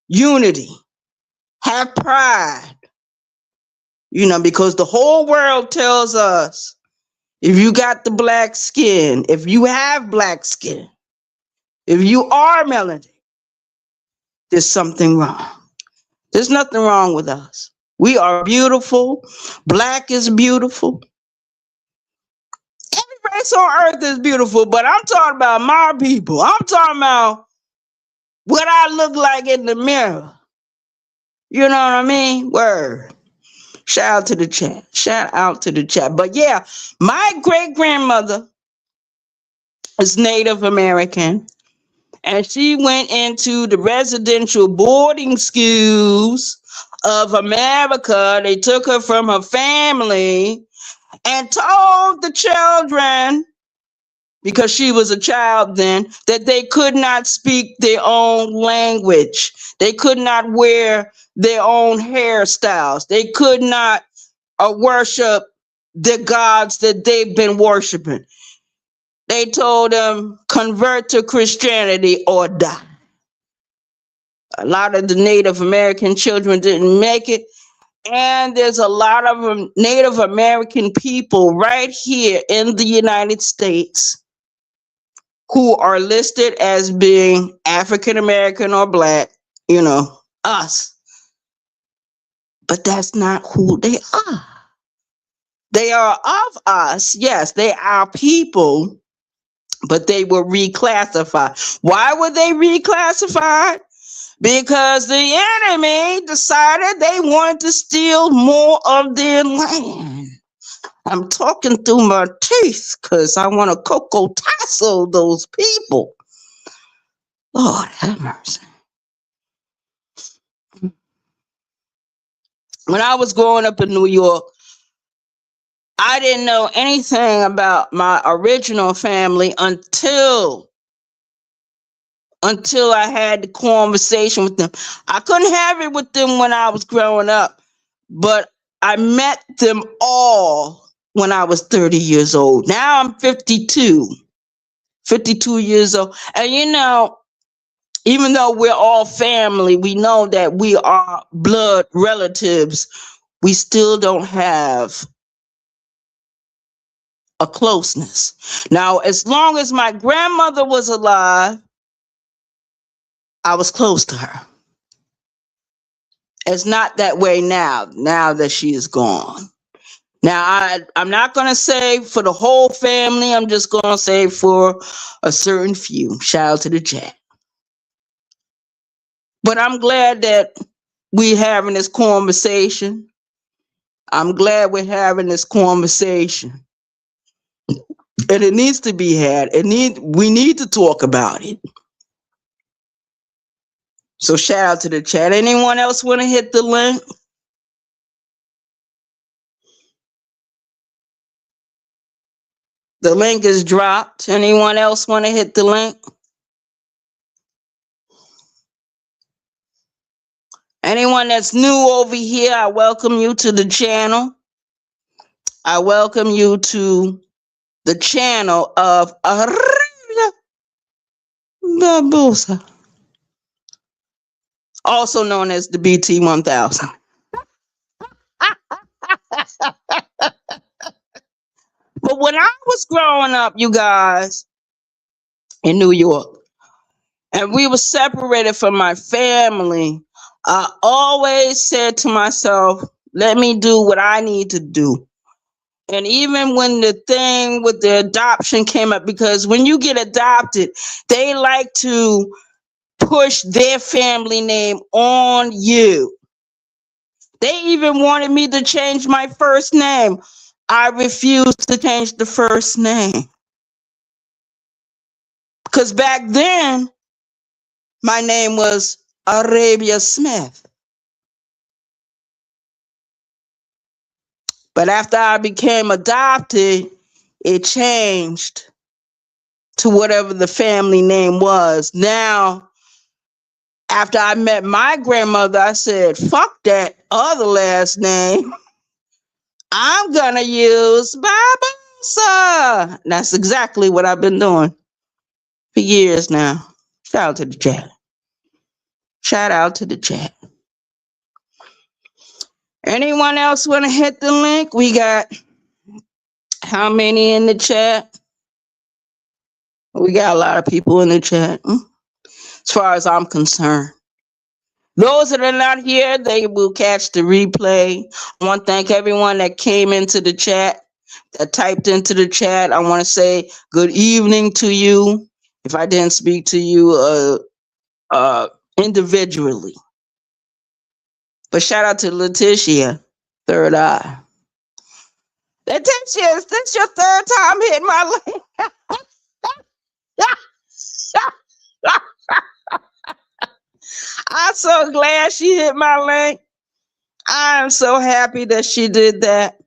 unity, have pride, because the whole world tells us If you got the black skin, if you have black skin, if you are melanated, there's something wrong. There's nothing wrong with us. We are beautiful. Black is beautiful. Every race on earth is beautiful, but I'm talking about my people. I'm talking about what I look like in the mirror. You know what I mean? Word. Shout out to the chat. Shout out to the chat. But yeah, my great grandmother is Native American, and she went into the residential boarding schools of America. They took her from her family and told the children, because she was a child then, that they could not speak their own language. They could not wear their own hairstyles. They could not worship the gods that they've been worshiping. They told them, convert to Christianity or die. A lot of the Native American children didn't make it. And there's a lot of Native American people right here in the United States who are listed as being African American or black, you know, us. But that's not who they are. They are of us. Yes, they are people, but they were reclassified. Why were they reclassified? Because the enemy decided they wanted to steal more of their land. I'm talking through my teeth because I want to cocoa tassel those people. Lord have mercy. When I was growing up in New York, I didn't know anything about my original family until I had the conversation with them. I couldn't have it with them when I was growing up, but I met them all when I was 30 years old. Now I'm 52 years old. And you know, even though we're all family, we know that we are blood relatives. We still don't have a closeness. Now, as long as my grandmother was alive, I was close to her. It's not that way now that she is gone. Now, I'm not going to say for the whole family. I'm just going to say for a certain few. Shout out to the chat. But I'm glad that we're having this conversation. I'm glad we're having this conversation. And it needs to be had. We need to talk about it. So shout out to the chat. Anyone else want to hit the link? The link is dropped. Anyone else want to hit the link? Anyone that's new over here, I welcome you to the channel. I welcome you to the channel of Arabia Barbosa, also known as the BT 1000. But when I was growing up, you guys, in New York, and we were separated from my family, I always said to myself, let me do what I need to do. And even when the thing with the adoption came up, because when you get adopted, they like to push their family name on you. They even wanted me to change my first name. I refused to change the first name. Because back then, my name was Arabia Smith. But after I became adopted, it changed to whatever the family name was. Now, after I met my grandmother, I said, fuck that other last name. I'm going to use Barbosa. That's exactly what I've been doing for years now. Shout out to the chat. Shout out to the chat. Anyone else want to hit the link? We got How many in the chat? We got a lot of people in the chat. As far as I'm concerned. Those that are not here, they will catch the replay. I want to thank everyone that came into the chat, that typed into the chat. I want to say good evening to you. If I didn't speak to you individually. But shout out to Letitia, Third Eye. Letitia, is this your third time hitting my link? I'm so glad she hit my link. I'm so happy that she did that.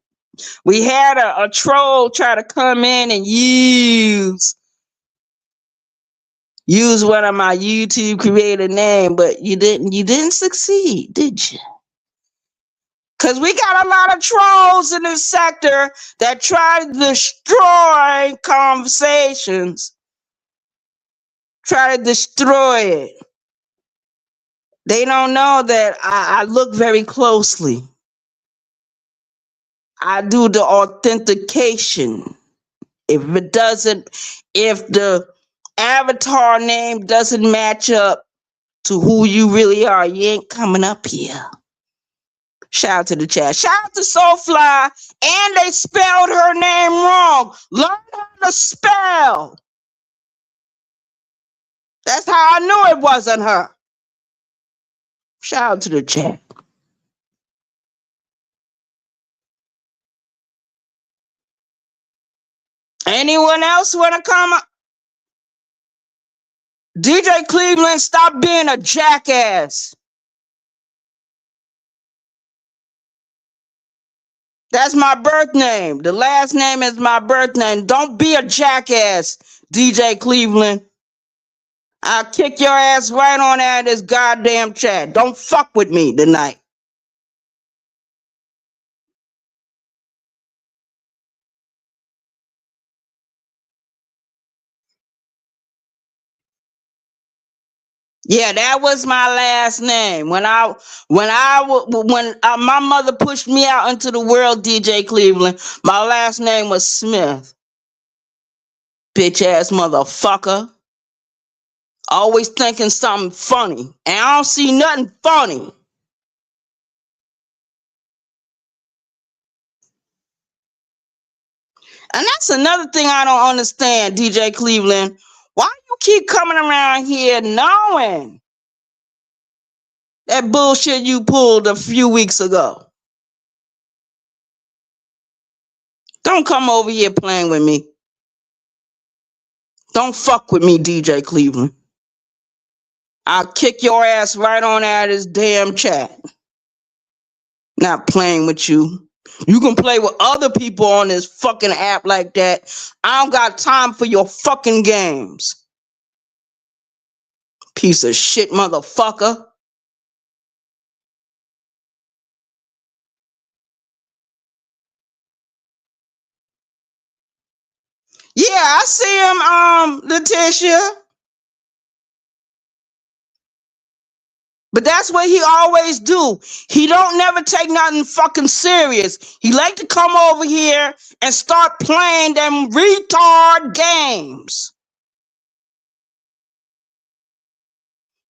We had a troll try to come in and use one of my YouTube creator name, but you didn't succeed, did you? Because we got a lot of trolls in this sector that try to destroy conversations, try to destroy it. They don't know that I look very closely. I do the authentication. If the avatar name doesn't match up to who you really are, you ain't coming up here. Shout out to the chat. Shout out to Soulfly. And they spelled her name wrong. Learn how to spell. That's how I knew it wasn't her. Shout out to the chat. Anyone else want to come up? DJ Cleveland, stop being a jackass. That's my birth name. The last name is my birth name. Don't be a jackass, DJ Cleveland. I'll kick your ass right on out of this goddamn chat. Don't fuck with me tonight. Yeah, that was my last name. When my mother pushed me out into the world, DJ Cleveland, my last name was Smith. Bitch ass motherfucker. Always thinking something funny. And I don't see nothing funny. And that's another thing I don't understand, DJ Cleveland. Why you keep coming around here knowing that bullshit you pulled a few weeks ago? Don't come over here playing with me. Don't fuck with me, DJ Cleveland. I'll kick your ass right on out of this damn chat. Not playing with you. You can play with other people on this fucking app like that. I don't got time for your fucking games. Piece of shit motherfucker. Yeah, I see him, Letitia. But that's what he always do. He don't never take nothing fucking serious. He like to come over here and start playing them retard games.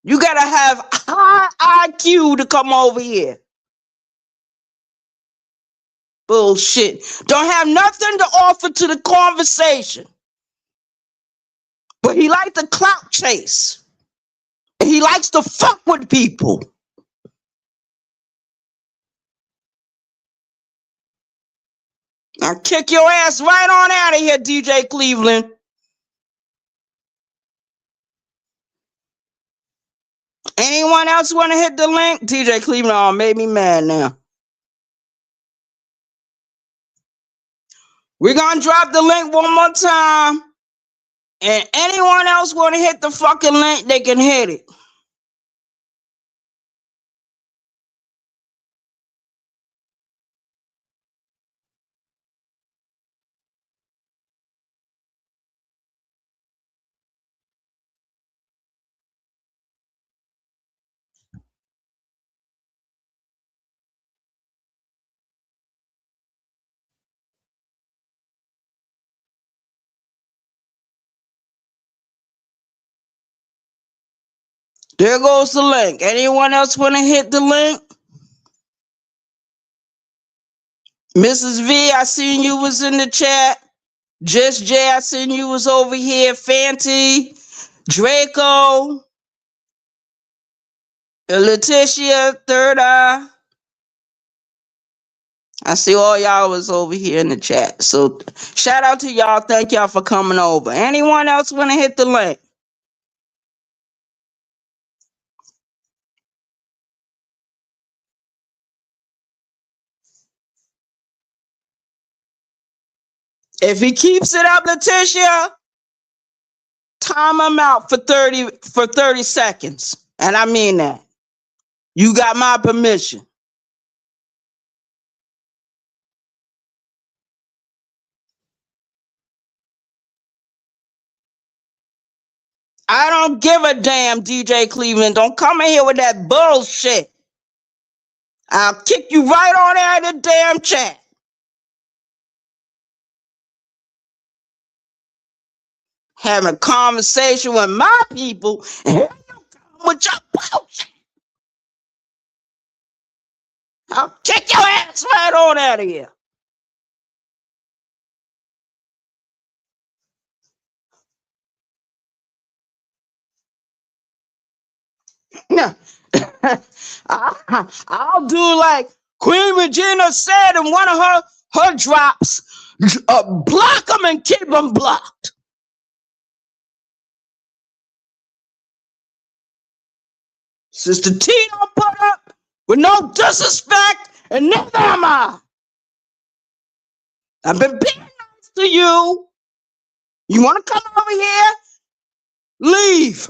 You gotta have high IQ to come over here. Bullshit. Don't have nothing to offer to the conversation. But he like to clout chase. And he likes to fuck with people. I'll kick your ass right on out of here, DJ Cleveland. Anyone else want to hit the link? DJ Cleveland made me mad now. We're going to drop the link one more time. And anyone else want to hit the fucking link, they can hit it. There goes the link. Anyone else want to hit the link? Mrs. V, I seen you was in the chat. Just Jay, I seen you was over here. Fanti, Draco, Letitia, Third Eye. I see all y'all was over here in the chat. So shout out to y'all. Thank y'all for coming over. Anyone else want to hit the link? If he keeps it up, Letitia, time him out for 30 seconds. And I mean that. You got my permission. I don't give a damn, DJ Cleveland. Don't come in here with that bullshit. I'll kick you right on out of the damn chat. Having a conversation with my people, and here you come with your bullshit. I'll kick your ass right on out of here. I'll do like Queen Regina said in one of her drops, block them and keep them blocked. Sister T don't put up with no disrespect, and neither am I. I've been being nice to you. You want to come over here? Leave.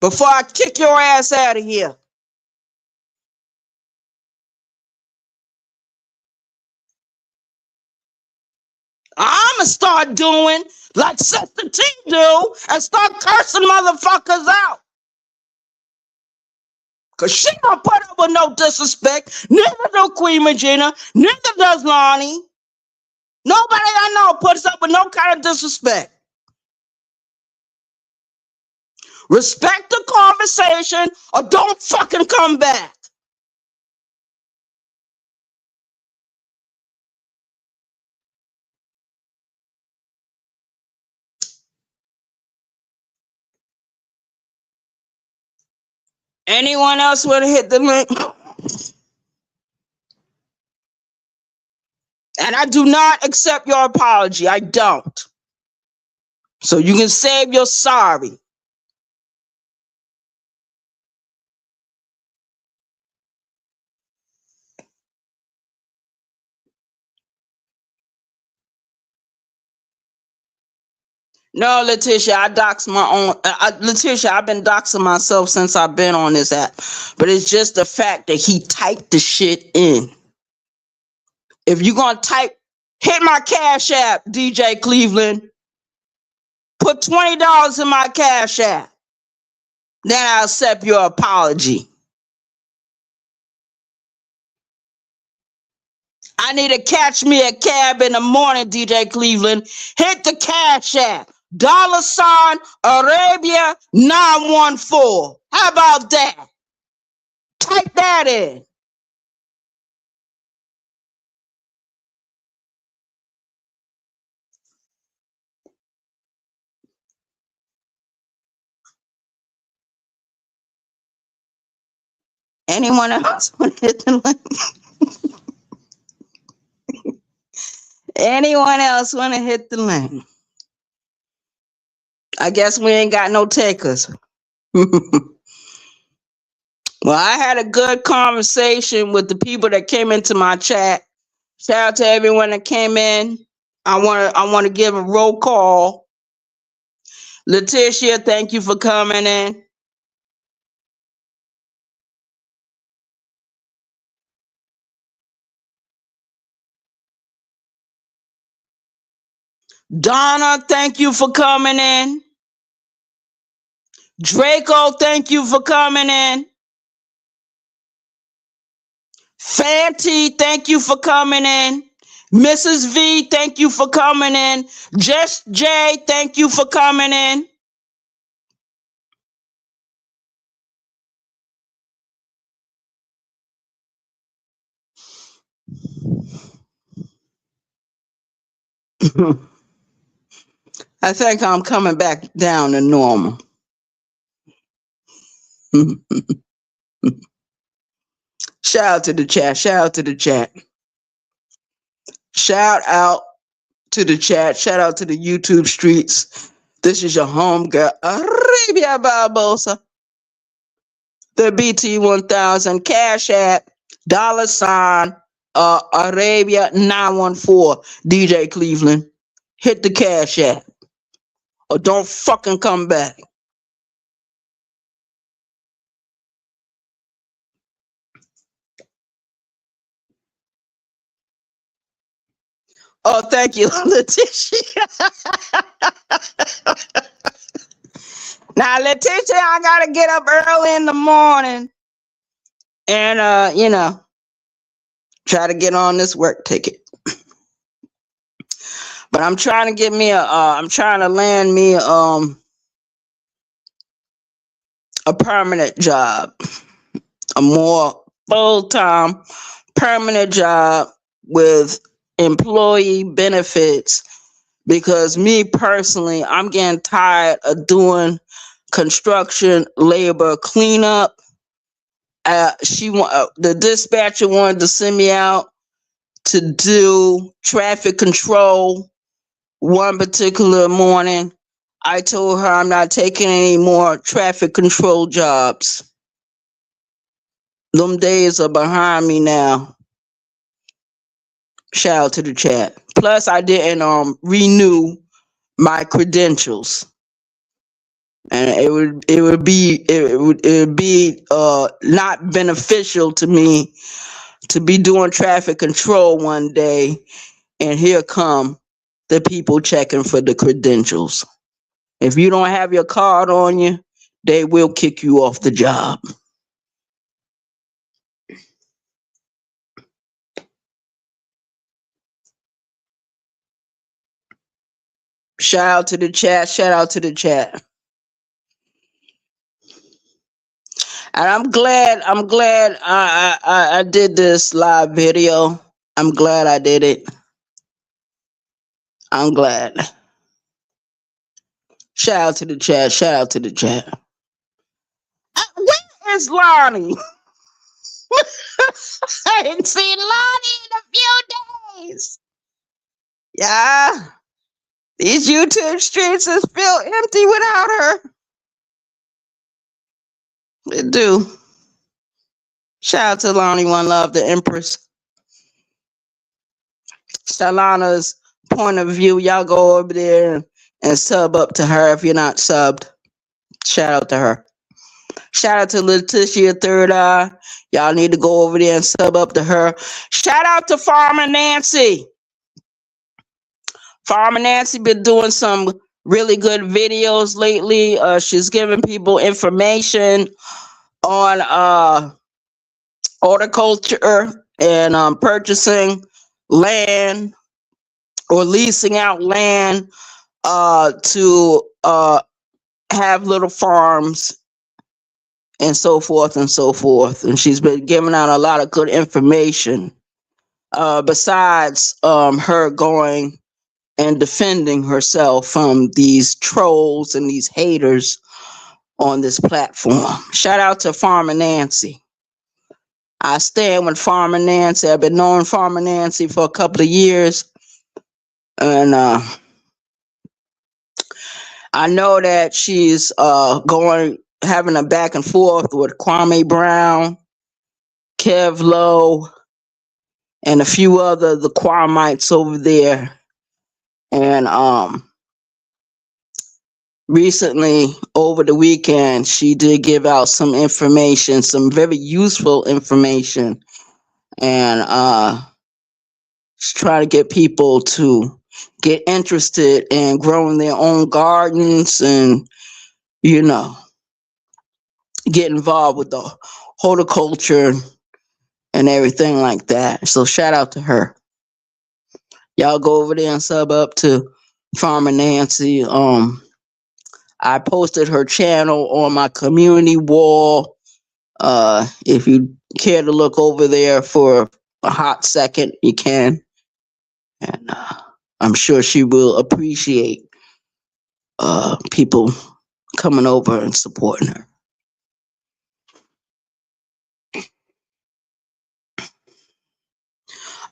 Before I kick your ass out of here. I'ma start doing like Sister T do and start cursing motherfuckers out. Cause she don't put up with no disrespect. Neither do Queen Regina. Neither does Lonnie. Nobody I know puts up with no kind of disrespect. Respect the conversation or don't fucking come back. Anyone else want to hit the link? And I do not accept your apology. I don't. So you can save your sorry. No, Letitia, I dox my own. Letitia, I've been doxing myself since I've been on this app. But it's just the fact that he typed the shit in. If you're going to type, hit my Cash App, DJ Cleveland. Put $20 in my Cash App. Then I'll accept your apology. I need to catch me a cab in the morning, DJ Cleveland. Hit the Cash App. $ Arabia 914. How about that? Type that in. Anyone else want to hit the link? Anyone else want to hit the link? I guess we ain't got no takers. Well, I had a good conversation with the people that came into my chat. Shout out to everyone that came in. I want to give a roll call. Letitia, thank you for coming in. Donna, thank you for coming in. Draco, thank you for coming in. Fanti, thank you for coming in. Mrs. V, thank you for coming in. Just J, thank you for coming in. I think I'm coming back down to normal. Shout out to the chat. Shout out to the chat. Shout out to the chat. Shout out to the YouTube streets. This is your home girl, Arabia Barbosa. The BT 1000 Cash App $ Arabia 914 DJ Cleveland. Hit the Cash App or don't fucking come back. Oh, thank you, Letitia. Now, Letitia, I gotta get up early in the morning and try to get on this work ticket. But I'm trying to get me I'm trying to land me a permanent job, a more full-time permanent job with employee benefits, because me personally, I'm getting tired of doing construction labor cleanup. The dispatcher wanted to send me out to do traffic control one particular morning. I told her I'm not taking any more traffic control jobs. Them days are behind me now. Shout out to the chat. Plus, I didn't renew my credentials, and it would be not beneficial to me to be doing traffic control one day, and here come the people checking for the credentials. If you don't have your card on you, they will kick you off the job. Shout out to the chat. Shout out to the chat. And I'm glad I did this live video. I'm glad I did it. I'm glad. Shout out to the chat. Shout out to the chat. Where is Lonnie? I didn't see Lonnie in a few days. Yeah. These YouTube streets is feel empty without her. They do. Shout out to Lonnie One Love, the Empress. Shalana's point of view. Y'all go over there and sub up to her if you're not subbed. Shout out to her. Shout out to Letitia Third Eye. Y'all need to go over there and sub up to her. Shout out to Farmer Nancy. Farmer Nancy been doing some really good videos lately. She's giving people information on horticulture and purchasing land or leasing out land to have little farms and so forth and so forth. And she's been giving out a lot of good information besides her going and defending herself from these trolls and these haters on this platform. Shout out to Farmer Nancy. I stand with Farmer Nancy. I've been knowing Farmer Nancy for a couple of years. And I know that she's having a back and forth with Kwame Brown, Kev Lowe, and a few other the Kwamites over there. And recently, over the weekend, she did give out some information, some very useful information, and she's trying to get people to get interested in growing their own gardens and, get involved with the horticulture and everything like that. So shout out to her. Y'all go over there and sub up to Farmer Nancy. I posted her channel on my community wall. If you care to look over there for a hot second, you can. And I'm sure she will appreciate people coming over and supporting her.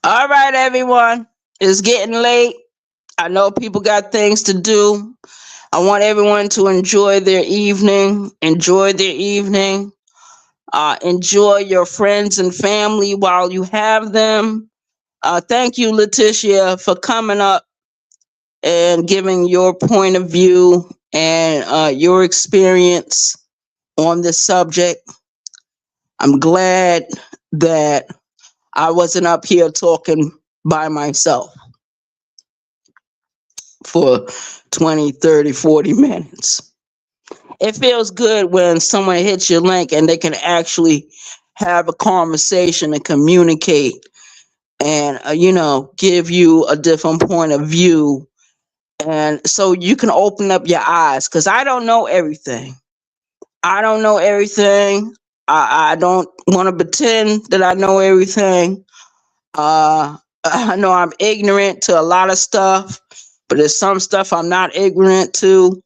All right, everyone. It's getting late. I know people got things to do. I want everyone to enjoy their evening. Enjoy their evening. Enjoy your friends and family while you have them. Thank you, Letitia, for coming up and giving your point of view and your experience on this subject. I'm glad that I wasn't up here talking by myself for 20, 30, 40 minutes. It feels good when someone hits your link and they can actually have a conversation and communicate and, give you a different point of view. And so you can open up your eyes because I don't know everything. I don't know everything. I don't want to pretend that I know everything. I know I'm ignorant to a lot of stuff, but there's some stuff I'm not ignorant to.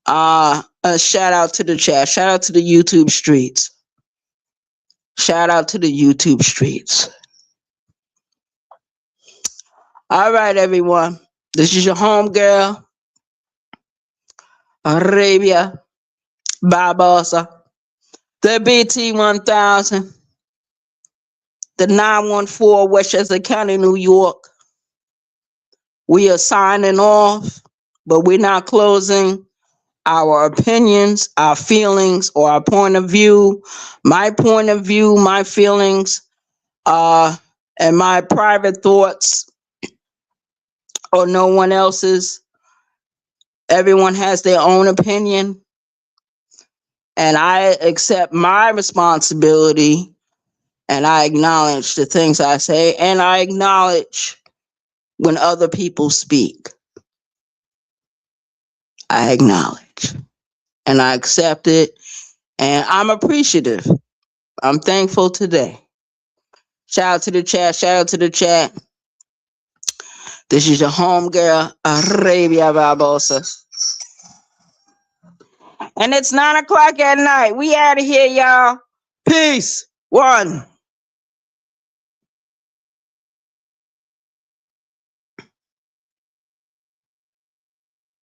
Shout out to the chat. Shout out to the YouTube streets. Shout out to the YouTube streets. All right, everyone. This is your home girl, Arabia Barbosa, the BT 1000, the 914 Westchester County, New York. We are signing off, but we're not closing our opinions, our feelings, or our point of view. My point of view, my feelings, and my private thoughts, or no one else's. Everyone has their own opinion, and I accept my responsibility, and I acknowledge the things I say, and I acknowledge when other people speak. I acknowledge, and I accept it, and I'm appreciative. I'm thankful today. Shout out to the chat. Shout out to the chat. This is your home girl, Arabia Barbosa. And it's 9 o'clock at night. We out of here, y'all. Peace. One.